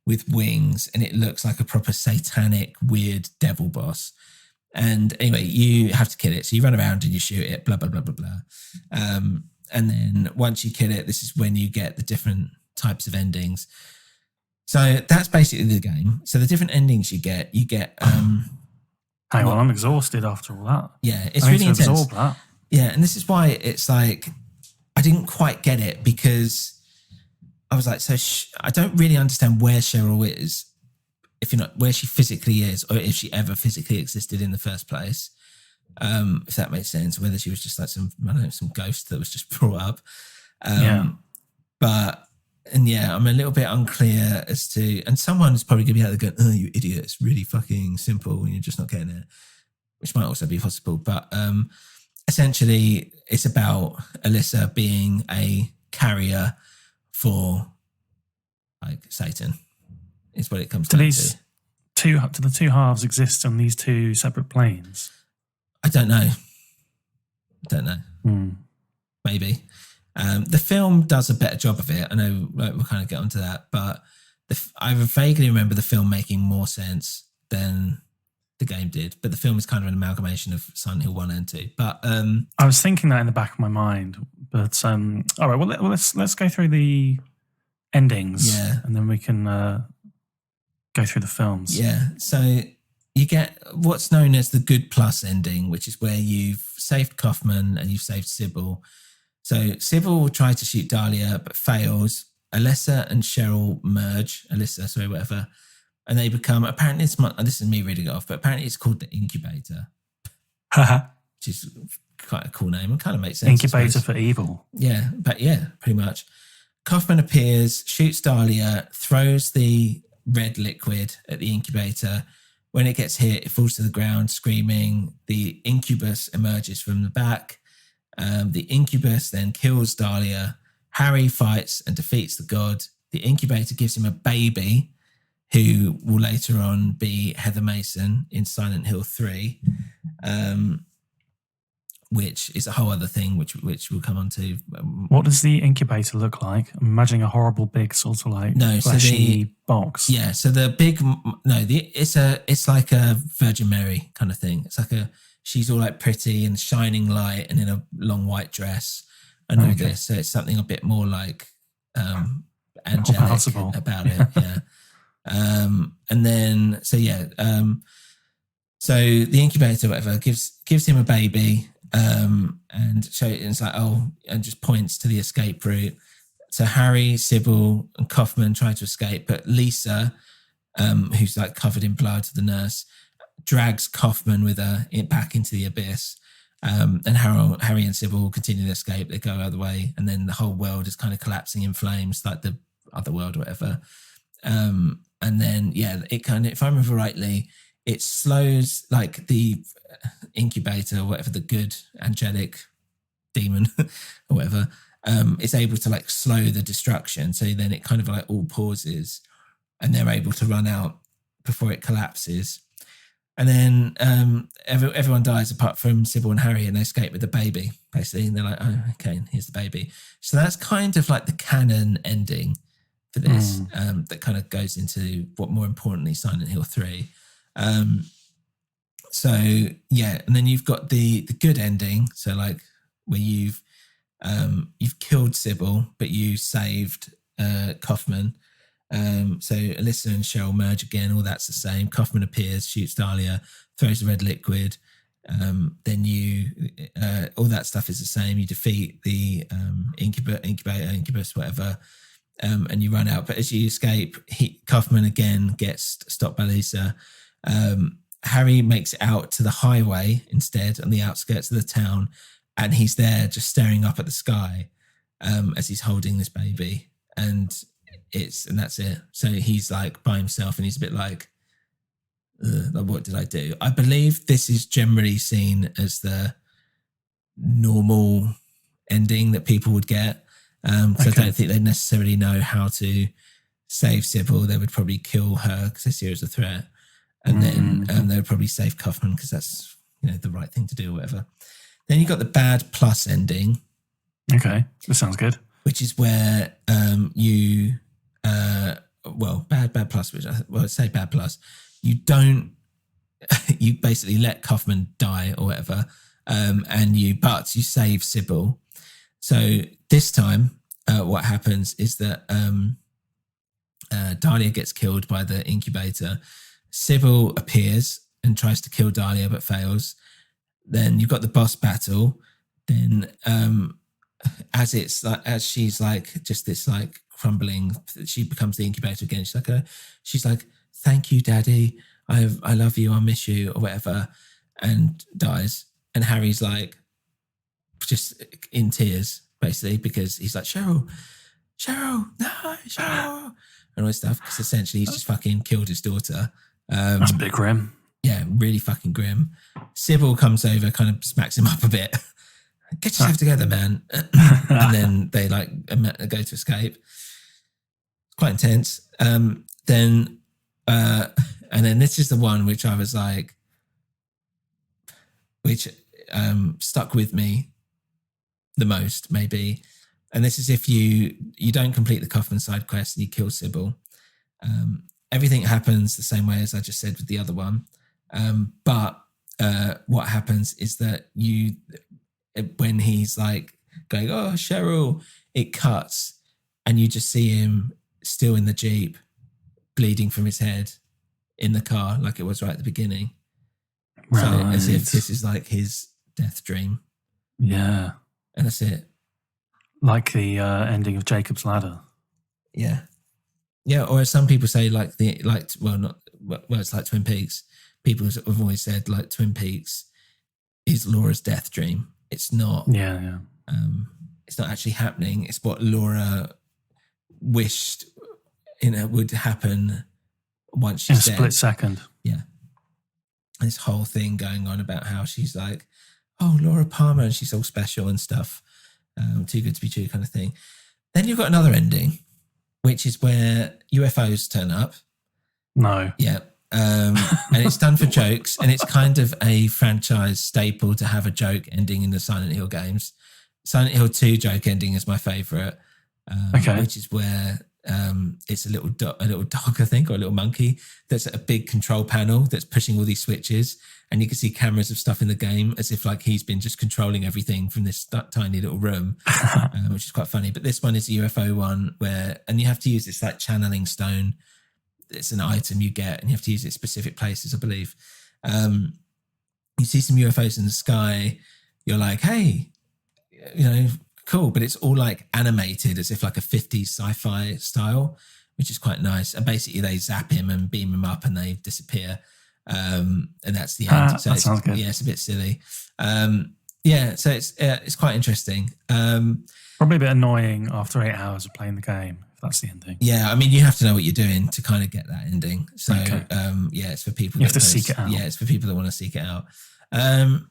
with wings. And it looks like a proper satanic, weird devil boss. And anyway, you have to kill it. So you run around and you shoot it, blah, blah, blah, blah, blah. And then once you kill it, this is when you get the different types of endings. So that's basically the game. So the different endings you get Hang on, I'm exhausted after all that. Yeah, it's I need really to intense. absorb that. Yeah, and this is why it's like I didn't quite get it, because I was like, so I don't really understand where Cheryl is, if you're not where she physically is, or if she ever physically existed in the first place. If that makes sense, whether she was just like some ghost that was just brought up. I'm a little bit unclear as to, and someone's probably gonna be out there going, "Oh, you idiot! It's really fucking simple, and you're just not getting it," which might also be possible. But essentially, it's about Alyssa being a carrier for like Satan. Is what it comes down to. Do the two halves exist on these two separate planes? I don't know. Maybe. The film does a better job of it. I know we'll kind of get onto that, but I vaguely remember the film making more sense than the game did. But the film is kind of an amalgamation of Silent Hill 1 and 2. But I was thinking that in the back of my mind. But all right, well let's go through the endings, and then we can go through the films. Yeah. So you get what's known as the good plus ending, which is where you've saved Kaufman and you've saved Sybil. So Sybil will try to shoot Dahlia, but fails. Alyssa and Cheryl merge. And they become, apparently this is me reading it off, but apparently it's called the Incubator, which is quite a cool name and kind of makes sense. Incubator for evil. Yeah, but yeah, pretty much. Kaufman appears, shoots Dahlia, throws the red liquid at the incubator. When it gets hit, it falls to the ground screaming. The incubus emerges from the back. The incubus then kills Dahlia. Harry fights and defeats the god. The incubator gives him a baby who will later on be Heather Mason in Silent Hill 3, which is a whole other thing, which we'll come on to. What does the incubator look like? I'm imagining a horrible big sort of like fleshy box. Yeah, so the big it's like a Virgin Mary kind of thing. It's like she's all like pretty and shining light and in a long white dress and all this. So it's something a bit more like angelic about it. Yeah. So the incubator, whatever, gives him a baby, and so it's like, and just points to the escape route. So Harry, Sybil, and Kaufman try to escape, but Lisa, who's like covered in blood, the nurse, drags Kaufman with her back into the abyss. And Harry and Sybil continue to escape. They go out of the way, and then the whole world is kind of collapsing in flames, like the other world or whatever. And then, it kind of, if I remember rightly, it slows like the incubator, or whatever, the good angelic demon or whatever, is able to like slow the destruction. So then it kind of like all pauses and they're able to run out before it collapses. And then everyone dies apart from Sybil and Harry, and they escape with the baby, basically. And they're like, oh, okay, here's the baby. So that's kind of like the canon ending for this, that kind of goes into what, more importantly, Silent Hill 3. And then you've got the good ending. So like where you've killed Sybil, but you saved Kaufman. So Alyssa and Cheryl merge again. All that's the same. Kaufman appears, shoots Dahlia, throws the red liquid. Then you, all that stuff is the same. You defeat the incubus, whatever. And you run out. But as you escape, Kaufman again gets stopped by Lisa. Harry makes it out to the highway instead, on the outskirts of the town, and he's there just staring up at the sky as he's holding this baby. And that's it. So he's like by himself, and he's a bit like, what did I do? I believe this is generally seen as the normal ending that people would get. Because I don't think they necessarily know how to save Sybil. They would probably kill her because they see her as a threat. And then they would probably save Kaufman because that's the right thing to do or whatever. Then you got the bad plus ending. Okay, that sounds good. Which is where bad plus, say bad plus. You basically let Kaufman die or whatever, but you save Sybil. So this time, what happens is that Dahlia gets killed by the incubator. Sybil appears and tries to kill Dahlia but fails. Then you've got the boss battle. Then as she's like just this like crumbling, she becomes the incubator again. She's like, thank you, Daddy. I love you. I'll miss you, or whatever, and dies. And Harry's like just in tears, basically, because he's like, Cheryl, no, Cheryl, and all this stuff. Because essentially he's just fucking killed his daughter. That's a bit grim. Yeah, really fucking grim. Sybil comes over, kind of smacks him up a bit. Get yourself together, man. And then they like go to escape. It's quite intense. And then this is the one which I was like, which stuck with me the most, maybe. And this is if you don't complete the Kaufman side quest and you kill Sybil. Everything happens the same way as I just said with the other one. But what happens is that when he's like going, oh, Cheryl, it cuts and you just see him still in the Jeep, bleeding from his head in the car, like it was right at the beginning. Right. So as if this is like his death dream. Yeah. And that's it. Like the ending of Jacob's Ladder. Yeah. Yeah, or as some people say, it's like Twin Peaks. People have always said like Twin Peaks is Laura's death dream. It's not. Yeah. It's not actually happening. It's what Laura wished would happen once she's dead. In a split second. Yeah. And this whole thing going on about how she's like, oh, Laura Palmer, and she's all special and stuff. Too good to be true kind of thing. Then you've got another ending, which is where UFOs turn up. No. Yeah. And it's done for jokes, and it's kind of a franchise staple to have a joke ending in the Silent Hill games. Silent Hill 2 joke ending is my favourite, which is where it's a little dog, I think, or a little monkey that's at a big control panel that's pushing all these switches, and you can see cameras of stuff in the game as if like he's been just controlling everything from this tiny little room, which is quite funny. But this one is a UFO one and you have to use this like channeling stone. It's an item you get, and you have to use it in specific places, I believe. You see some UFOs in the sky. You're like, hey, cool. But it's all like animated as if like a 50s sci-fi style, which is quite nice. And basically they zap him and beam him up and they disappear. And that's the end. So that sounds good. Yeah, it's a bit silly. So it's quite interesting. Probably a bit annoying after 8 hours of playing the game, if that's the ending. Yeah, I mean, you have to know what you're doing to kind of get that ending. So, it's for people. You have to seek it out. Yeah, it's for people that want to seek it out. And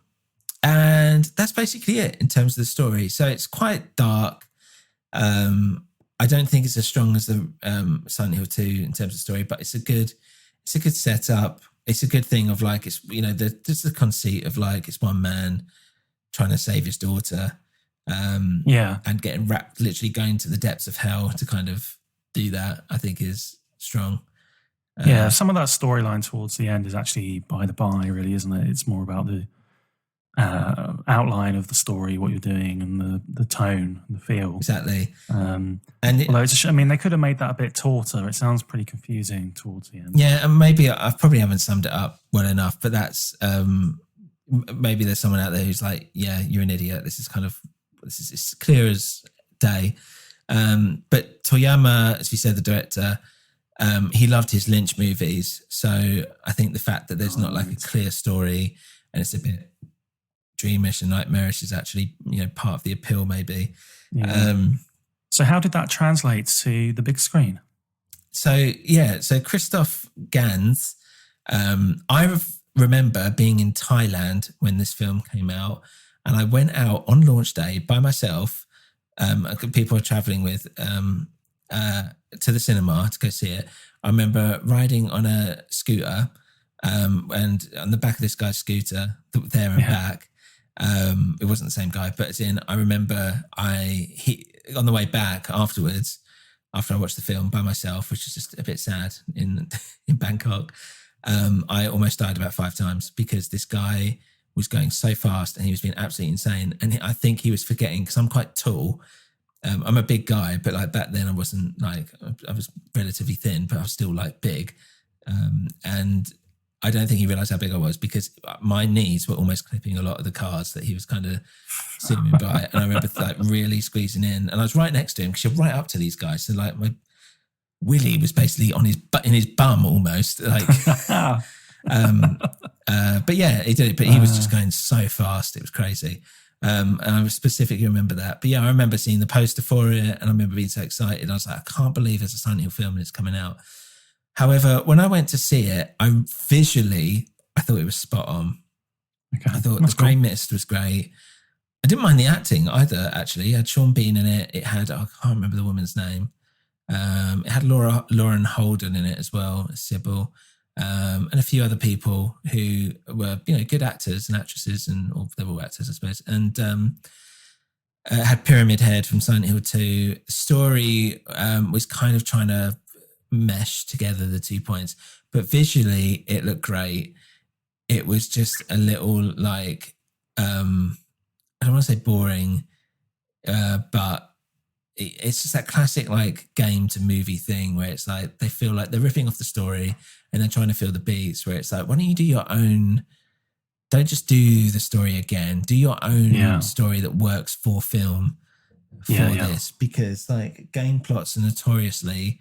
that's basically it in terms of the story. So it's quite dark. I don't think it's as strong as the Silent Hill 2 in terms of story, but it's a good setup. It's a good thing of like, it's, just the conceit of like, it's one man trying to save his daughter. And getting wrapped, literally going to the depths of hell to kind of do that, I think is strong. Some of that storyline towards the end is actually by the by, really, isn't it? It's more about the outline of the story, what you're doing, and the tone and the feel. Exactly. Although it's they could have made that a bit tauter. It sounds pretty confusing towards the end. Yeah, and maybe I probably haven't summed it up well enough, but that's maybe there's someone out there who's like, yeah, you're an idiot. This is it's clear as day. But Toyama, as we said, the director, he loved his Lynch movies. So I think the fact that there's not like a clear story and it's a bit dreamish and nightmarish is actually, part of the appeal, maybe. Yeah. So how did that translate to the big screen? So Christoph Gans, I remember being in Thailand when this film came out, and I went out on launch day by myself. People I were traveling with to the cinema to go see it. I remember riding on a scooter, and on the back of this guy's scooter, there and back. It wasn't the same guy, but as in, I remember on the way back afterwards, after I watched the film by myself, which is just a bit sad in Bangkok, I almost died about 5 times because this guy was going so fast and he was being absolutely insane. And I think he was forgetting, because I'm quite tall. I'm a big guy, but like back then I wasn't like, I was relatively thin, but I was still like big. And I don't think he realised how big I was because my knees were almost clipping a lot of the cars that he was kind of zooming by. And I remember like really squeezing in, and I was right next to him because you're right up to these guys. So like my Willie was basically on in his bum almost. Like, but yeah, he did it. But he was just going so fast, it was crazy. And I specifically remember that. But yeah, I remember seeing the poster for it, and I remember being so excited. I was like, I can't believe there's a Silent Hill film and it's coming out. However, when I went to see it, I thought it was spot on. Okay. I thought the grey mist was great. I didn't mind the acting either, actually. It had Sean Bean in it. It had, I can't remember the woman's name. It had Lauren Holden in it as well, Sybil, and a few other people who were, good actors and actresses, or they were all actors, I suppose. And it had Pyramid Head from Silent Hill 2. The story was kind of trying to mesh together the 2 points, but visually it looked great. It was just a little like I don't want to say boring, but it's just that classic like game to movie thing where it's like they feel like they're ripping off the story and they're trying to feel the beats, where it's like, why don't you do your own, don't just do the story again, do your own story that works for film for this, because like game plots are notoriously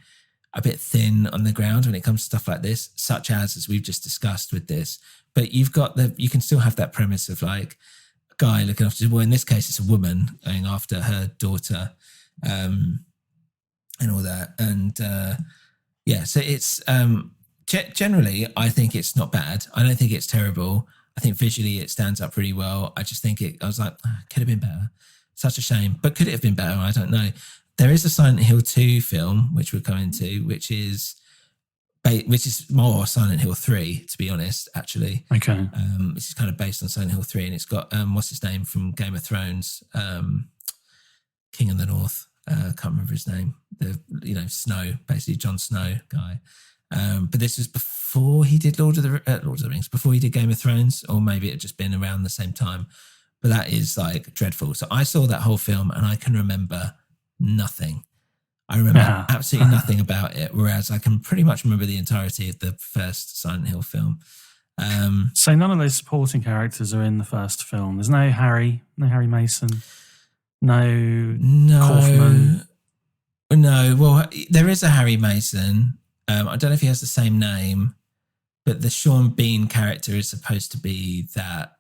a bit thin on the ground when it comes to stuff like this, such as we've just discussed with this. But you can still have that premise of like a guy looking after, well, in this case, it's a woman going after her daughter, and all that. And so it's generally, I think it's not bad. I don't think it's terrible. I think visually it stands up pretty well. I just think I was like, could have been better. Such a shame. But could it have been better? I don't know. There is a Silent Hill 2 film, which we'll go into, which is more Silent Hill 3, to be honest, actually. Okay. Which is kind of based on Silent Hill 3, and it's got, what's his name from Game of Thrones, King of the North. Can't remember his name. Snow, basically Jon Snow guy. But this was before he did Lord of the Rings, before he did Game of Thrones, or maybe it had just been around the same time. But that is like dreadful. So I saw that whole film and I can remember nothing. I remember absolutely nothing about it, whereas I can pretty much remember the entirety of the first Silent Hill film. So none of those supporting characters are in the first film. There's no Harry Mason, no Kaufman. No, well, there is a Harry Mason. I don't know if he has the same name, but the Sean Bean character is supposed to be that.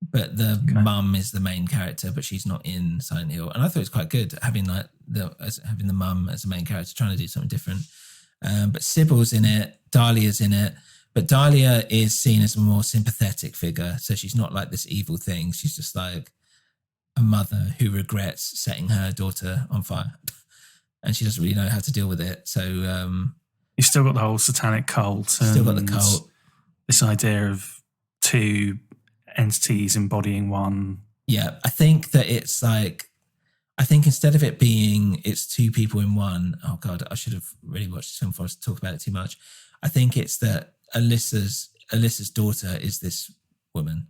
But the mum is the main character, but she's not in Silent Hill. And I thought it was quite good having having the mum as the main character, trying to do something different. But Sybil's in it, Dahlia's in it, but Dahlia is seen as a more sympathetic figure. So she's not like this evil thing. She's just like a mother who regrets setting her daughter on fire. And she doesn't really know how to deal with it. So you've still got the whole satanic cult. Still got the cult. This idea of two entities embodying one. Yeah, I think that it's like, I think instead of it being it's two people in one, oh God, I should have really watched this film before I talk about it too much. I think it's that Alyssa's daughter is this woman,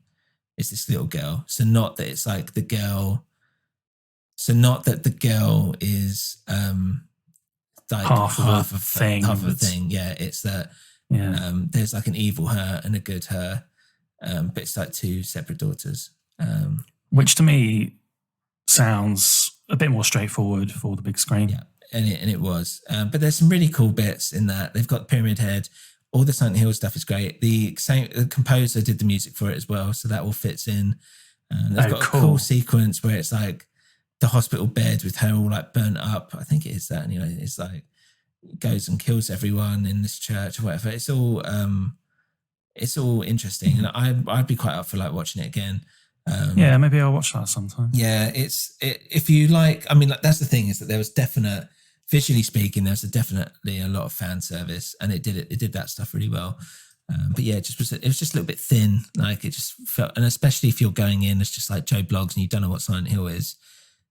is this little girl. So not that it's like the girl. So not that the girl is like half of a thing. Yeah, it's that there's like an evil her and a good her, but it's like two separate daughters. Which to me sounds a bit more straightforward for the big screen. Yeah, and it was. But there's some really cool bits in that. They've got Pyramid Head. All the Silent Hill stuff is great. The composer did the music for it as well, so that all fits in. They've got a cool sequence where it's like the hospital bed with her all like burnt up. I think it is that. And, it's like goes and kills everyone in this church or whatever. It's all interesting, and I'd be quite up for like watching it again. Yeah, maybe I'll watch that sometime. Yeah, if you like, I mean, like that's the thing, is that there was visually speaking, there's definitely a lot of fan service, and it did that stuff really well. But yeah, it was just a little bit thin. Like it just felt, and especially if you're going in as just like Joe Bloggs and you don't know what Silent Hill is,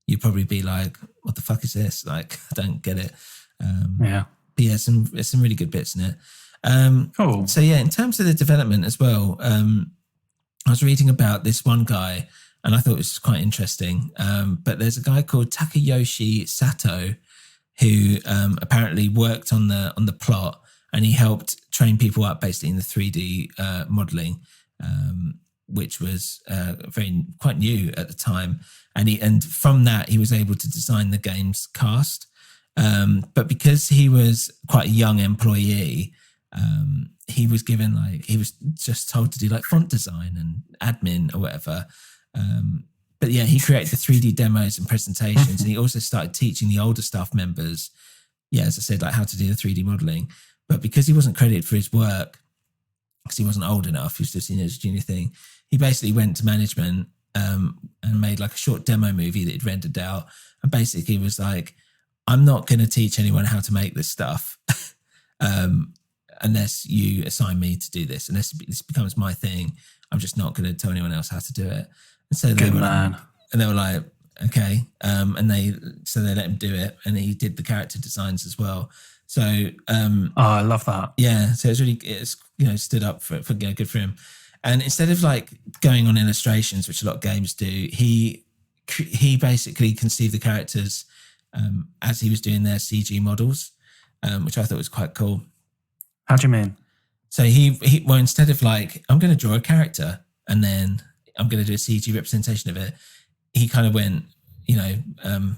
you'd probably be like, what the fuck is this? Like, I don't get it. Yeah. But yeah, there's some really good bits in it. Cool. So yeah, in terms of the development as well, I was reading about this one guy and I thought it was quite interesting. But there's a guy called Takayoshi Sato who apparently worked on the plot and he helped train people up basically in the 3D modeling, which was quite new at the time. And from that, he was able to design the game's cast. But because he was quite a young employee, he was given he was just told to do font design and admin or whatever. But yeah, he created the 3D demos and presentations, and he also started teaching the older staff members, as I said, how to do the 3D modeling. But because he wasn't credited for his work, because he wasn't old enough, he was just a junior thing, he basically went to management and made a short demo movie that he'd rendered out, and basically was like, I'm not going to teach anyone how to make this stuff unless you assign me to do this. Unless this becomes my thing, I'm just not going to tell anyone else how to do it. And so they were like, okay. And they let him do it, and he did the character designs as well. So, I love that. Yeah. So it's stood up for good for him. And instead of going on illustrations, which a lot of games do, he basically conceived the characters as he was doing their CG models, which I thought was quite cool. How do you mean? So he instead of I'm going to draw a character and then I'm going to do a CG representation of it, he kind of went,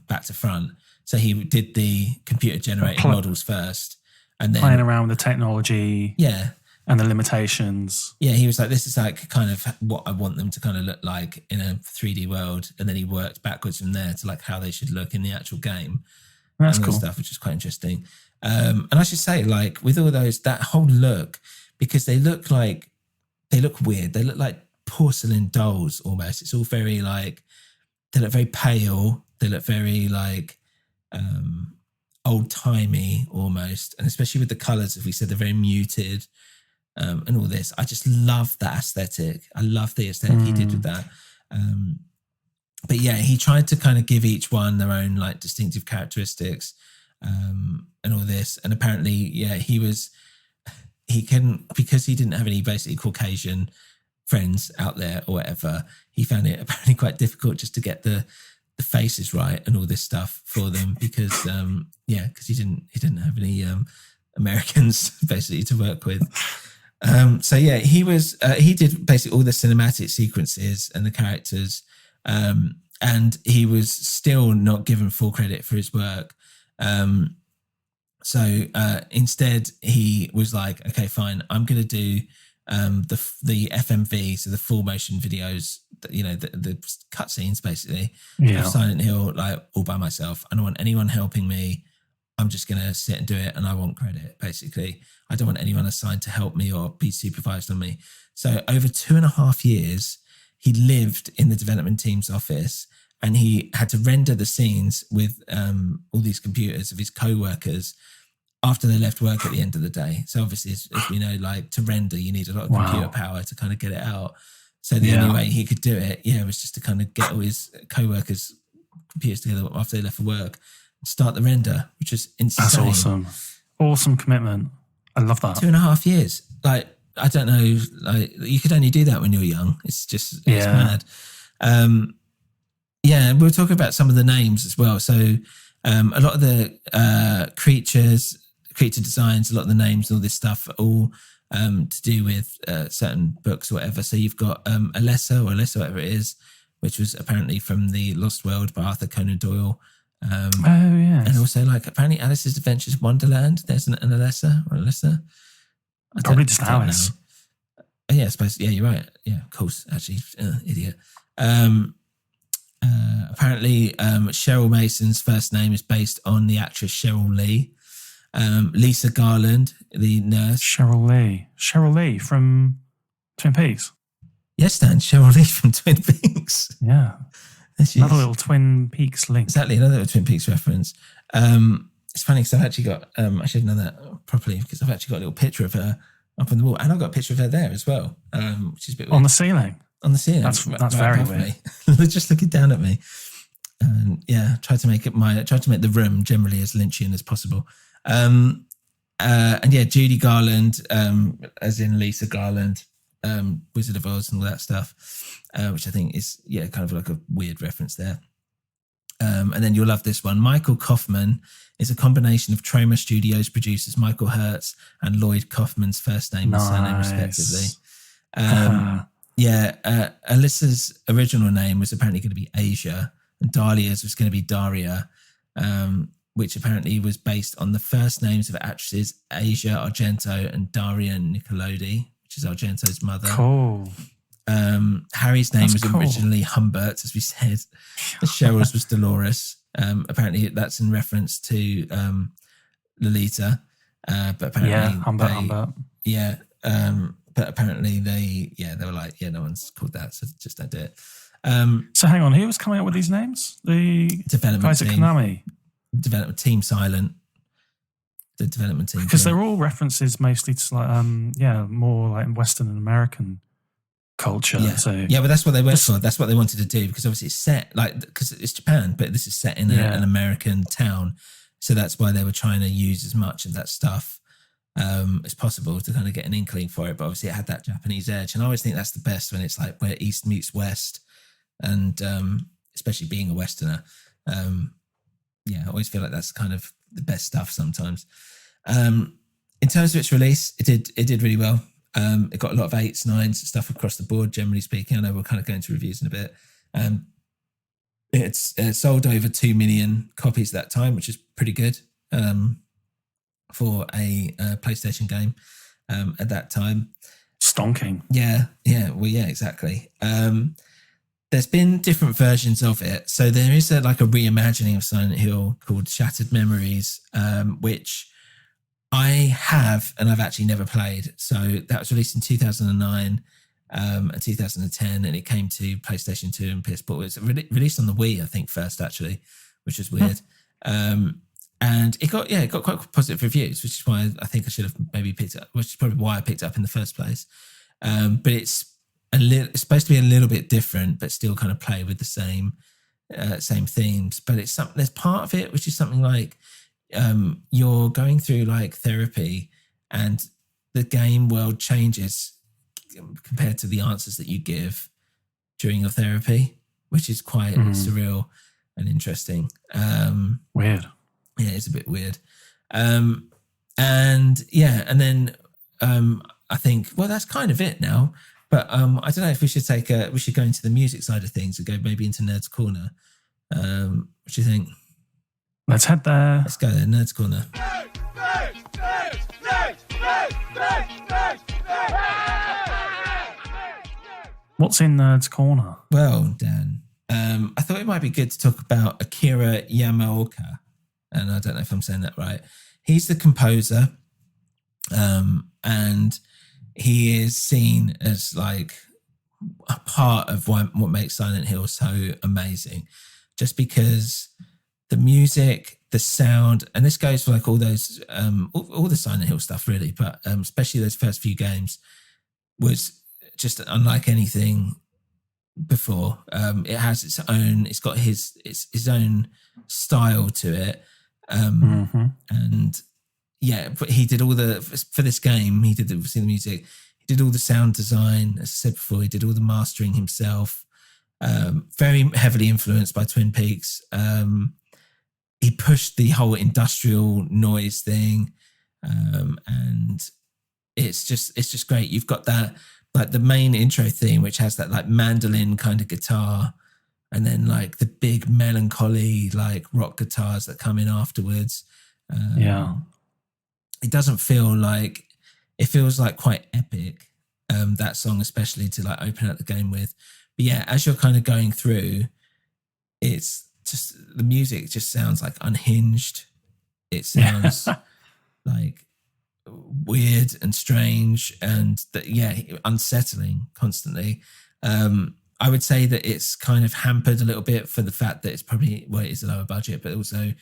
back to front. So he did the computer generated models first, and then playing around with the technology. Yeah. And the limitations. Yeah, he was like, this is kind of what I want them to kind of look like in a 3D world. And then he worked backwards from there to how they should look in the actual game. That's and cool. Stuff, which is quite interesting. And I should say, with all those, that whole look, because they look weird. They look like porcelain dolls almost. It's all very they look very pale. They look very old timey almost. And especially with the colors, as we said, they're very muted. And all this, I just love that aesthetic. I love the aesthetic he did with that. But yeah, he tried to kind of give each one their own distinctive characteristics, and all this. And apparently, because he didn't have any basically Caucasian friends out there or whatever, he found it apparently quite difficult just to get the faces right and all this stuff for them because he didn't have any Americans basically to work with. He did basically all the cinematic sequences and the characters, and he was still not given full credit for his work. Instead he was like, okay, fine, I'm going to do the FMV, so the full motion videos, the cutscenes basically of Silent Hill, all by myself. I don't want anyone helping me. I'm just going to sit and do it, and I want credit, basically. I don't want anyone assigned to help me or be supervised on me. So over 2.5 years, he lived in the development team's office, and he had to render the scenes with all these computers of his co-workers after they left work at the end of the day. So obviously, as we know, to render, you need a lot of computer power to kind of get it out. So the only way he could do it, was just to kind of get all his co-workers' computers together after they left for work, start the render, which is insane. That's awesome. Awesome commitment. I love that. 2.5 years. I don't know, you could only do that when you're young. It's just, it's mad. We'll talk about some of the names as well. So a lot of the creature designs, a lot of the names, all this stuff are all to do with certain books or whatever. So you've got Alessa, whatever it is, which was apparently from the Lost World by Arthur Conan Doyle. And also apparently Alice's Adventures in Wonderland, there's an Alessa or Alyssa. Probably just Alice. I suppose. Yeah, you're right. Yeah, of course. Actually, idiot. Apparently, Cheryl Mason's first name is based on the actress Cheryl Lee. Lisa Garland, the nurse. Cheryl Lee from Twin Peaks. Yes, Dan, Cheryl Lee from Twin Peaks. Yeah. Another little Twin Peaks link. Exactly, another little Twin Peaks reference. It's funny because I've actually got, I should know that properly because I've actually got a little picture of her up on the wall, and I've got a picture of her there as well, which is a bit weird. On the ceiling? On the ceiling. That's very weird. They're just looking down at me. Try to make the room generally as Lynchian as possible. Judy Garland, as in Lisa Garland, Wizard of Oz and all that stuff, which I think is kind of like a weird reference there. And then you'll love this one. Michael Kaufman is a combination of Troma Studios producers Michael Hertz and Lloyd Kaufman's first name and surname, respectively. Alyssa's original name was apparently going to be Asia, and Dahlia's was going to be Daria, which apparently was based on the first names of actresses Asia Argento and Daria Nicolodi, which is Argento's mother. Cool. Harry's name was originally Humbert, as we said. Cheryl's was Dolores. Apparently that's in reference to Lolita. But apparently Humbert. Yeah. But apparently they were like, no one's called that, so just don't do it. So hang on, who was coming up with these names? The development guys team. at Konami? Development team Silent. The development team. Because they're all references mostly to like, more like Western and American culture. Yeah. So but that's what they went for. That's what they wanted to do, because obviously it's set, like, because it's Japan, but this is set in an American town. So that's why they were trying to use as much of that stuff as possible to kind of get an inkling for it. But obviously it had that Japanese edge. And I always think that's the best, when it's like where East meets West. And especially being a Westerner. I always feel like that's kind of the best stuff sometimes. In terms of its release, it did really well. It got a lot of 8s, 9s, stuff across the board, generally speaking. I know we'll kind of go into reviews in a bit. It's sold over 2 million copies at that time, which is pretty good for a PlayStation game at that time. Stonking. Yeah, exactly. There's been different versions of it. So there is a reimagining of Silent Hill called Shattered Memories, which I have, and I've actually never played. So that was released in 2009 and 2010, and it came to PlayStation 2 and PS4. It was released on the Wii, I think, first, actually, which was weird. And it got quite positive reviews, which is why I think I should have maybe picked it up, which is probably why I picked it up in the first place. But it's supposed to be a little bit different, but still kind of play with the same themes. But it's something. There's part of it which is something like you're going through like therapy, and the game world changes compared to the answers that you give during your therapy, which is quite surreal and interesting. Weird. Yeah, it's a bit weird. And then I think, well, that's kind of it now. But I don't know if we should we should go into the music side of things and go maybe into Nerd's Corner. What do you think? Let's head there. Let's go there, Nerd's Corner. What's in Nerd's Corner? Well, Dan, I thought it might be good to talk about Akira Yamaoka. And I don't know if I'm saying that right. He's the composer, and he is seen as like a part of what makes Silent Hill so amazing, just because the music, the sound, and this goes for like all those, all the Silent Hill stuff really, but especially those first few games, was just unlike anything before. It has its own, it's got his own style to it. And yeah, but he did all for this game, he did the music, he did all the sound design, as I said before, he did all the mastering himself, very heavily influenced by Twin Peaks. He pushed the whole industrial noise thing, and it's just great. You've got that, like the main intro theme, which has that like mandolin kind of guitar, and then like the big melancholy like rock guitars that come in afterwards. It doesn't feel like, it feels like quite epic, that song especially to like open up the game with. But yeah, as you're kind of going through, it's just, the music just sounds like unhinged. It sounds like weird and strange and unsettling constantly. I would say that it's kind of hampered a little bit for the fact that it's probably, well, it is a lower budget, but also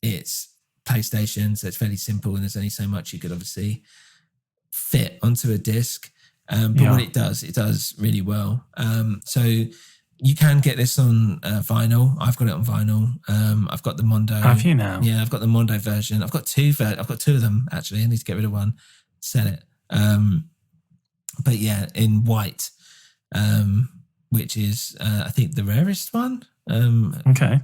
it's PlayStation, so it's fairly simple, and there's only so much you could obviously fit onto a disc. But what it does really well. So you can get this on vinyl. I've got it on vinyl. I've got the Mondo. Have you now? Yeah, I've got the Mondo version. I've got two of them actually. I need to get rid of one, sell it. But yeah, in white, which is I think the rarest one. Okay.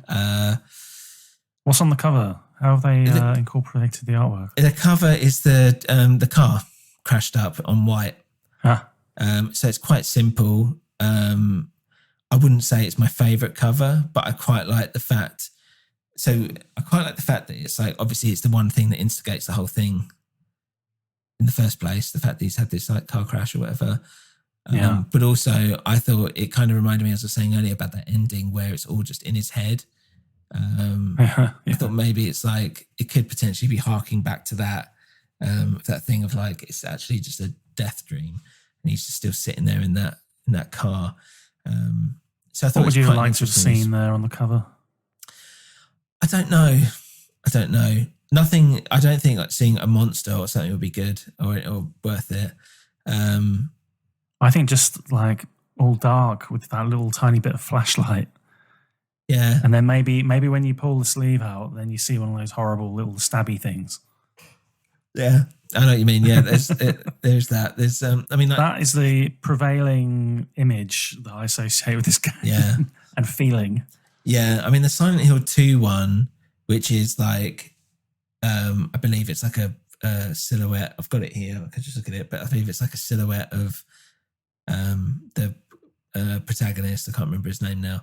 What's on the cover? How have they incorporated the artwork? The cover is the car crashed up on white. So it's quite simple. I wouldn't say it's my favourite cover, but I quite like the fact. So I quite like the fact that it's like, obviously it's the one thing that instigates the whole thing in the first place. The fact that he's had this like car crash or whatever. But also I thought it kind of reminded me, as I was saying earlier, about that ending where it's all just in his head. I thought maybe it's like, it could potentially be harking back to that thing of like, it's actually just a death dream and he's just still sitting there in that car. So I thought, what would you like to have seen there on the cover? I don't know. Nothing. I don't think like seeing a monster or something would be good or worth it. I think just like all dark with that little tiny bit of flashlight. Yeah. And then maybe when you pull the sleeve out, then you see one of those horrible little stabby things. Yeah. I know what you mean. Yeah. There's that. There's that is the prevailing image that I associate with this game. Yeah. And feeling. Yeah. I mean, the Silent Hill 2 one, which is like, I believe it's like a silhouette. I've got it here. I can just look at it, but I believe it's like a silhouette of the protagonist. I can't remember his name now.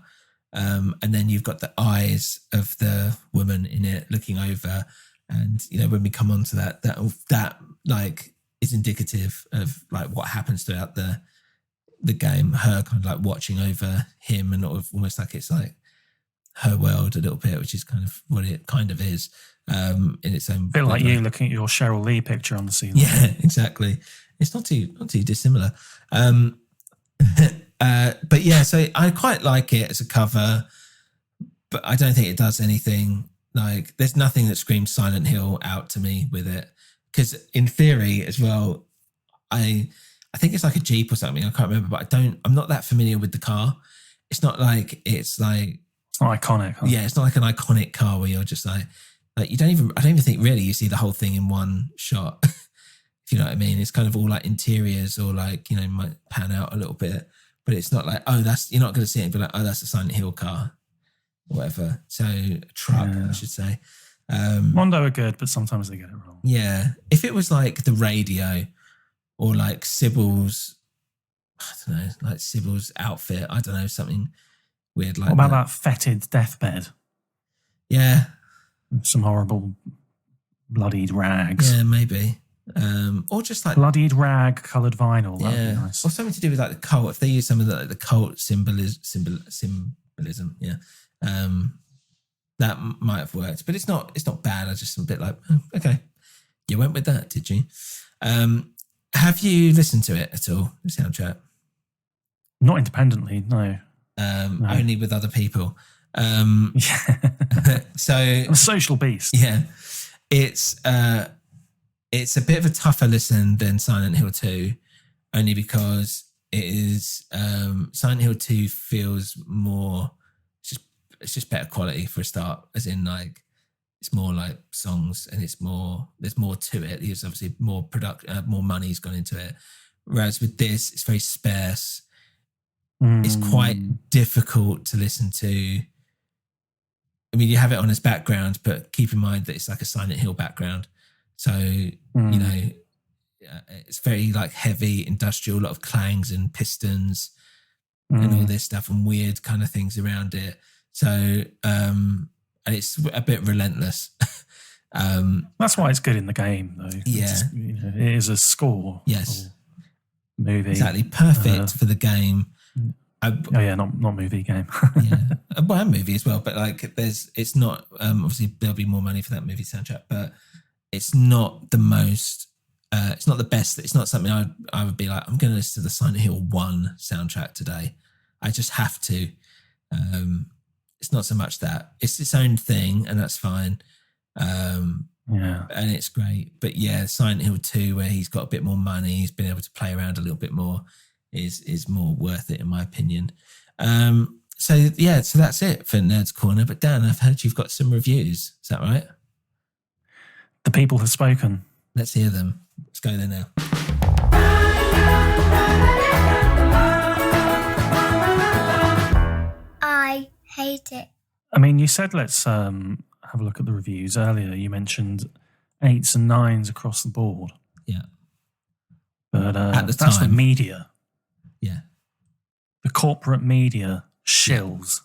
And then you've got the eyes of the woman in it looking over. And, you know, when we come on to that like is indicative of like what happens throughout the game, her kind of like watching over him and almost like it's like her world a little bit, which is kind of what it kind of is in its own. A bit like you looking at your Cheryl Lee picture on the ceiling. Yeah, exactly. It's not too dissimilar. But yeah, so I quite like it as a cover, but I don't think it does anything. Like, there's nothing that screams Silent Hill out to me with it. Because in theory as well, I think it's like a Jeep or something. I can't remember, but I'm not that familiar with the car. It's not like it's like, it's not iconic. Huh? Yeah, it's not like an iconic car where you're just like I don't even think really you see the whole thing in one shot. If you know what I mean. It's kind of all like interiors or like, you know, might pan out a little bit, but it's not like, oh, you're not going to see it and be like, oh, that's a Silent Hill car or whatever. So a truck, I should say. Mondo are good, but sometimes they get it wrong. Yeah. If it was like the radio or like Sybil's, I don't know, like Sybil's outfit, I don't know, something weird like that. What about that fetid deathbed? Yeah. Some horrible bloodied rags. Yeah, maybe. Or just like bloodied rag coloured vinyl. That'd be nice. Or something to do with like the cult. If they use some of the cult symbolism, yeah. That might have worked, but it's not bad. I just am a bit like, oh, okay, you went with that, did you? Have you listened to it at all, the soundtrack? Not independently, no. No. Only with other people. So I'm a social beast. Yeah, it's a bit of a tougher listen than Silent Hill 2, only because it is Silent Hill 2 feels more. It's just better quality for a start, as in like it's more like songs and there's more to it. There's obviously more more money's gone into it. Whereas with this, it's very sparse. It's quite difficult to listen to. I mean, you have it on as background, but keep in mind that it's like a Silent Hill background. So, you know, it's very like heavy, industrial, a lot of clangs and pistons and all this stuff and weird kind of things around it. So, and it's a bit relentless. That's why it's good in the game, though. Yeah. It is a score. Yes. Movie. Exactly. Perfect for the game. Not movie game. Yeah. Well, a movie as well, but like it's not, obviously there'll be more money for that movie soundtrack, but it's not the most, it's not the best. It's not something I would be like, I'm going to listen to the Silent Hill 1 soundtrack today. I just have to. It's not so much that. It's its own thing, and that's fine. And it's great. But yeah, Silent Hill 2, where he's got a bit more money, he's been able to play around a little bit more, is more worth it in my opinion. So that's it for Nerds Corner. But Dan, I've heard you've got some reviews. Is that right? The people have spoken. Let's hear them. Let's go there now. I hate I mean, you said let's have a look at the reviews earlier. You mentioned 8s and 9s across the board. Yeah. But At the that's time. the media. Yeah. The corporate media shills.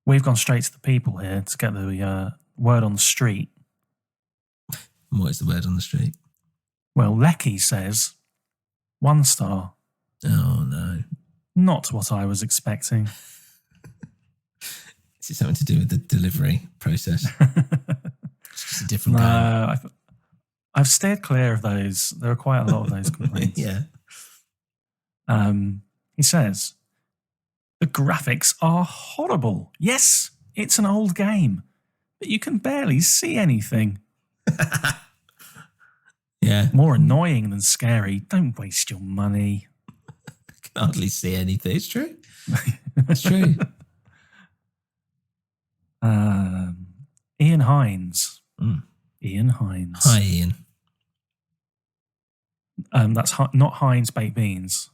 We've gone straight to the people here to get the word on the street. What is the word on the street? Well, Lecky says 1 star. Oh, no. Not what I was expecting. Is it something to do with the delivery process? It's just a different game. No, I've steered clear of those. There are quite a lot of those complaints. Yeah. He says, the graphics are horrible. Yes, it's an old game, but you can barely see anything. Yeah. More annoying than scary. Don't waste your money. Can hardly see anything. It's true. It's true. Ian Hines. Mm. Ian Hines. Hi, Ian. That's not Heinz baked beans.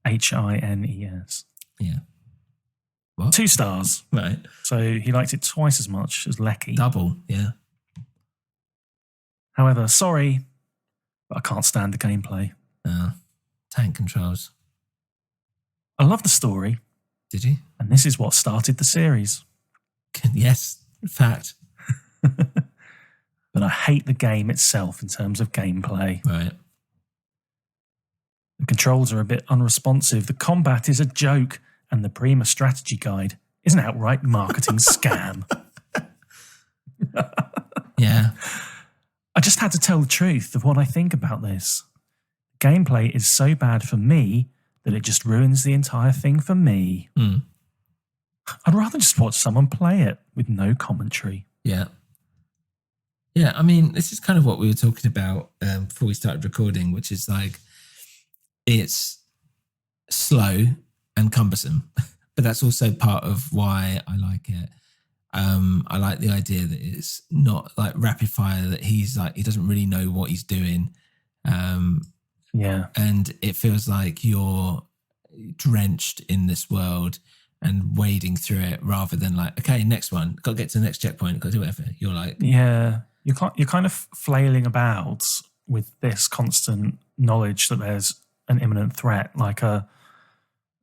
Hines. Yeah. What? 2 stars. Right. So he liked it twice as much as Lecky. Double. Yeah. However, sorry, but I can't stand the gameplay. Tank controls. I love the story, Did you? and this is what started the series. Yes. Fact. But I hate the game itself in terms of gameplay. Right. The controls are a bit unresponsive. The combat is a joke, and the Prima strategy guide is an outright marketing scam. Yeah. I just had to tell the truth of what I think about this. Gameplay is so bad for me that it just ruins the entire thing for me. Mm. I'd rather just watch someone play it with no commentary. Yeah. Yeah. I mean, this is kind of what we were talking about before we started recording, which is like, it's slow and cumbersome, but that's also part of why I like it. I like the idea that it's not like rapid fire, that he doesn't really know what he's doing. Yeah. And it feels like you're drenched in this world and wading through it rather than like, okay, next one, got to get to the next checkpoint, got to do whatever. You're like, Yeah. You're kind of flailing about with this constant knowledge that there's an imminent threat, like a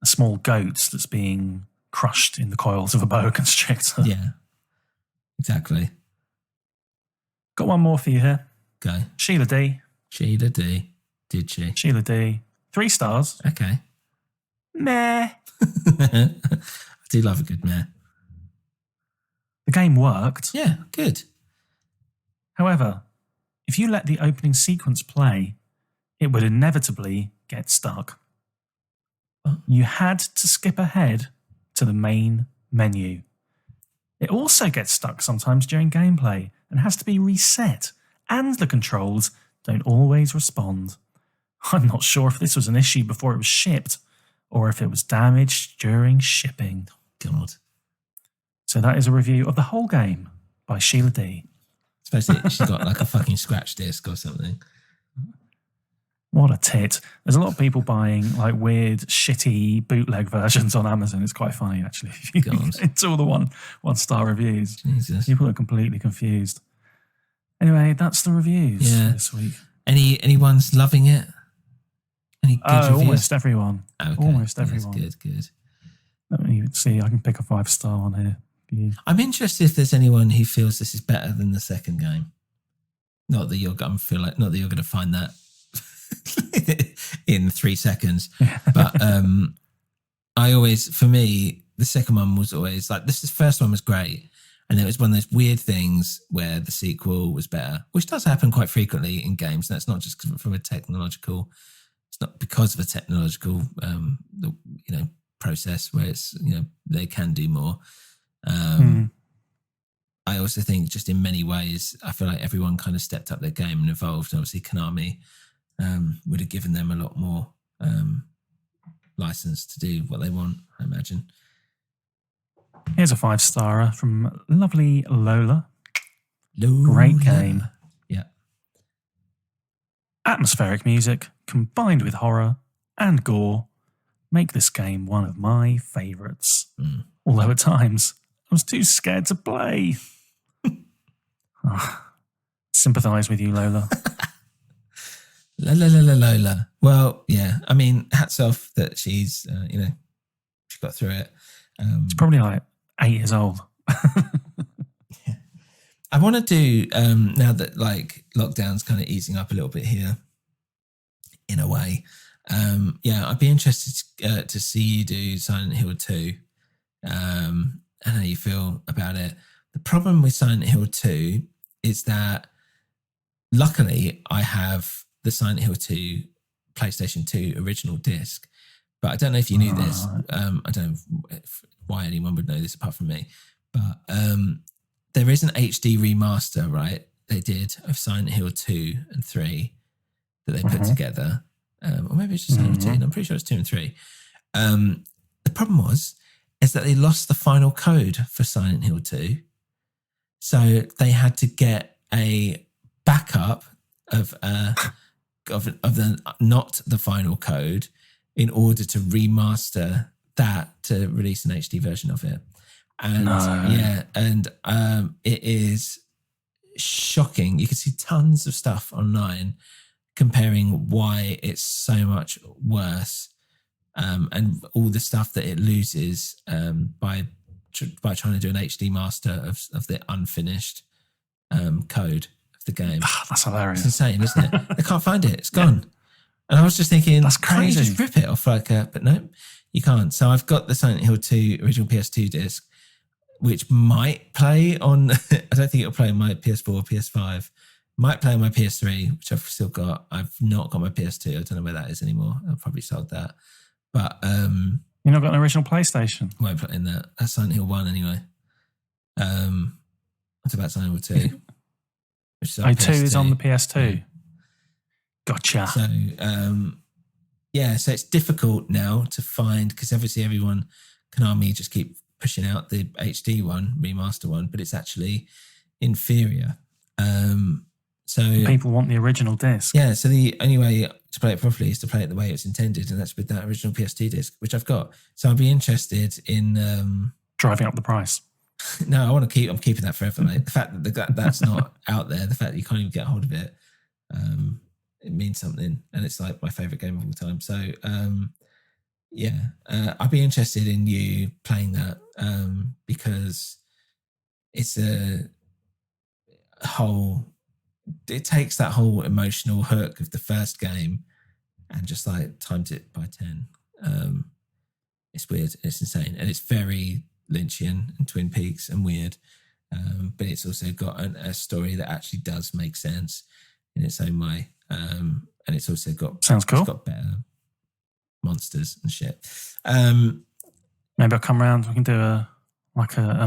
small goat that's being crushed in the coils of a boa constrictor. yeah, exactly. Got one more for you here. Go. Sheila D. Sheila D. Did she? Sheila D. 3 stars. Okay. Meh. I do love a good meh. The game worked. Yeah, good. However, if you let the opening sequence play, it would inevitably get stuck. You had to skip ahead to the main menu. It also gets stuck sometimes during gameplay and has to be reset, and the controls don't always respond. I'm not sure if this was an issue before it was shipped or if it was damaged during shipping. God. So that is a review of the whole game by Sheila D. Especially she's got like a fucking scratch disc or something. What a tit. There's a lot of people buying like weird, shitty bootleg versions on Amazon. It's quite funny, actually. God. It's all the one-star reviews. Jesus. People are completely confused. Anyway, that's the reviews Yeah. this week. Anyone's loving it? Any good reviews? Almost everyone. Okay. Almost Yes, everyone. Good. Let me see. I can pick a 5-star one here for you. I'm interested if there's anyone who feels this is better than the second game. Not that you're going to find that in 3 seconds. But for me, the second one was always like this. The first one was great, and it was one of those weird things where the sequel was better, which does happen quite frequently in games. And that's not just from a technological. It's not because of a technological, process where it's they can do more. I also think just in many ways, I feel like everyone kind of stepped up their game and evolved. And obviously, Konami would have given them a lot more license to do what they want, I imagine. Here's a 5-starer from lovely Lola. Great game. Yeah. Atmospheric music combined with horror and gore make this game one of my favourites. although at times I was too scared to play. Sympathise with you, Lola. Lola. Well, yeah. I mean, hats off that she's, she got through it. She's probably like 8 years old. Yeah. I want to do, now that like lockdown's kind of easing up a little bit here, in a way. I'd be interested to see you do Silent Hill 2 and how you feel about it. The problem with Silent Hill 2 is that luckily I have the Silent Hill 2 PlayStation 2 original disc, but I don't know if you knew this. I don't know why anyone would know this apart from me, but there is an HD remaster, right? They did of Silent Hill 2 and 3 that they put together. Or maybe it's just Silent Hill 2. I'm pretty sure it's 2 and 3. The problem is that they lost the final code for Silent Hill 2. So they had to get a backup of the not the final code in order to remaster that to release an HD version of it. And it is shocking. You can see tons of stuff online comparing why it's so much worse, and all the stuff that it loses by trying to do an HD master of the unfinished code of the game. That's hilarious. It's insane, isn't it? They can't find it. It's gone. And I was just thinking, that's crazy. Can't you just rip it off but no, you can't. So I've got the Silent Hill 2 original PS2 disc, which might play on, I don't think it'll play on my PS4 or PS5. Might play on my PS3, which I've still got. I've not got my PS2. I don't know where that is anymore. I've probably sold that. But you've not got an original PlayStation? Won't put in that. That's Silent Hill 1 anyway. What's about Silent Hill 2? Which is 2 is on the PS2. Yeah. Gotcha. So, so it's difficult now to find, because obviously everyone, Konami just keep pushing out the HD one, remaster one, but it's actually inferior. So people want the original disc. Yeah, so the only way to play it properly is to play it the way it's intended, and that's with that original PS2 disc, which I've got. So I'd be interested in driving up the price. No, I'm keeping that forever, mate. The fact that that's not out there, the fact that you can't even get a hold of it, it means something, and it's like my favorite game of all time. So I'd be interested in you playing that because it's it takes that whole emotional hook of the first game and just like times it by 10. It's weird, it's insane, and it's very Lynchian and Twin Peaks and weird, but it's also got a story that actually does make sense in its own way, and it's also got sounds cool. It's got better monsters and shit. Maybe I'll come round. We can do an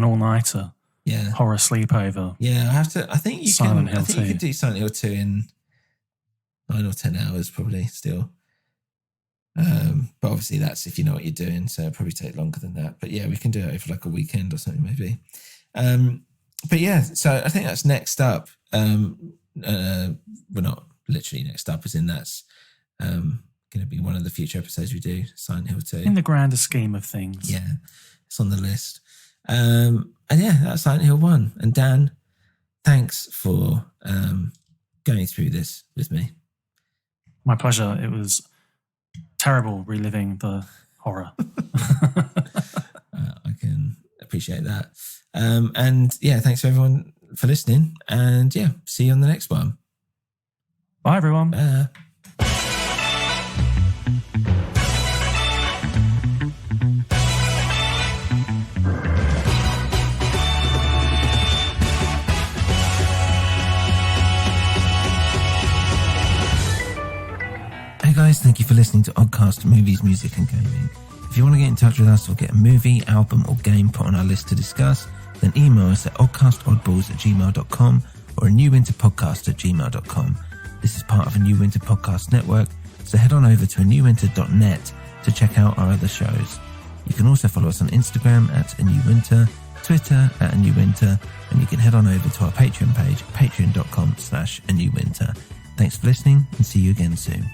all-nighter. Yeah, horror sleepover. Yeah, I think you Silent can. Hill I think 2. you can do Silent Hill 2 in 9 or 10 hours, probably still. But obviously that's if you know what you're doing, so it'll probably take longer than that. But yeah, we can do it over like a weekend or something maybe. But yeah, so I think that's next up. Well, not literally next up, as in that's going to be one of the future episodes we do. Silent Hill 2. In the grander scheme of things, yeah, it's on the list. And yeah, that's Silent Hill 1. And Dan, thanks for going through this with me. My pleasure. It was terrible reliving the horror. I can appreciate that. And yeah, thanks for everyone for listening. And yeah, see you on the next one. Bye, everyone. Bye. Hey guys, thank you for listening to ODDCAST Movies, Music and Gaming. If you want to get in touch with us or get a movie, album or game put on our list to discuss, then email us at oddcastoddballs@gmail.com or a newwinterpodcast@gmail.com. This is part of a New Winter Podcast network, so head on over to anewwinter.net to check out our other shows. You can also follow us on Instagram at A New Winter, Twitter at A New Winter, and you can head on over to our Patreon page, patreon.com/A New Winter. Thanks for listening and see you again soon.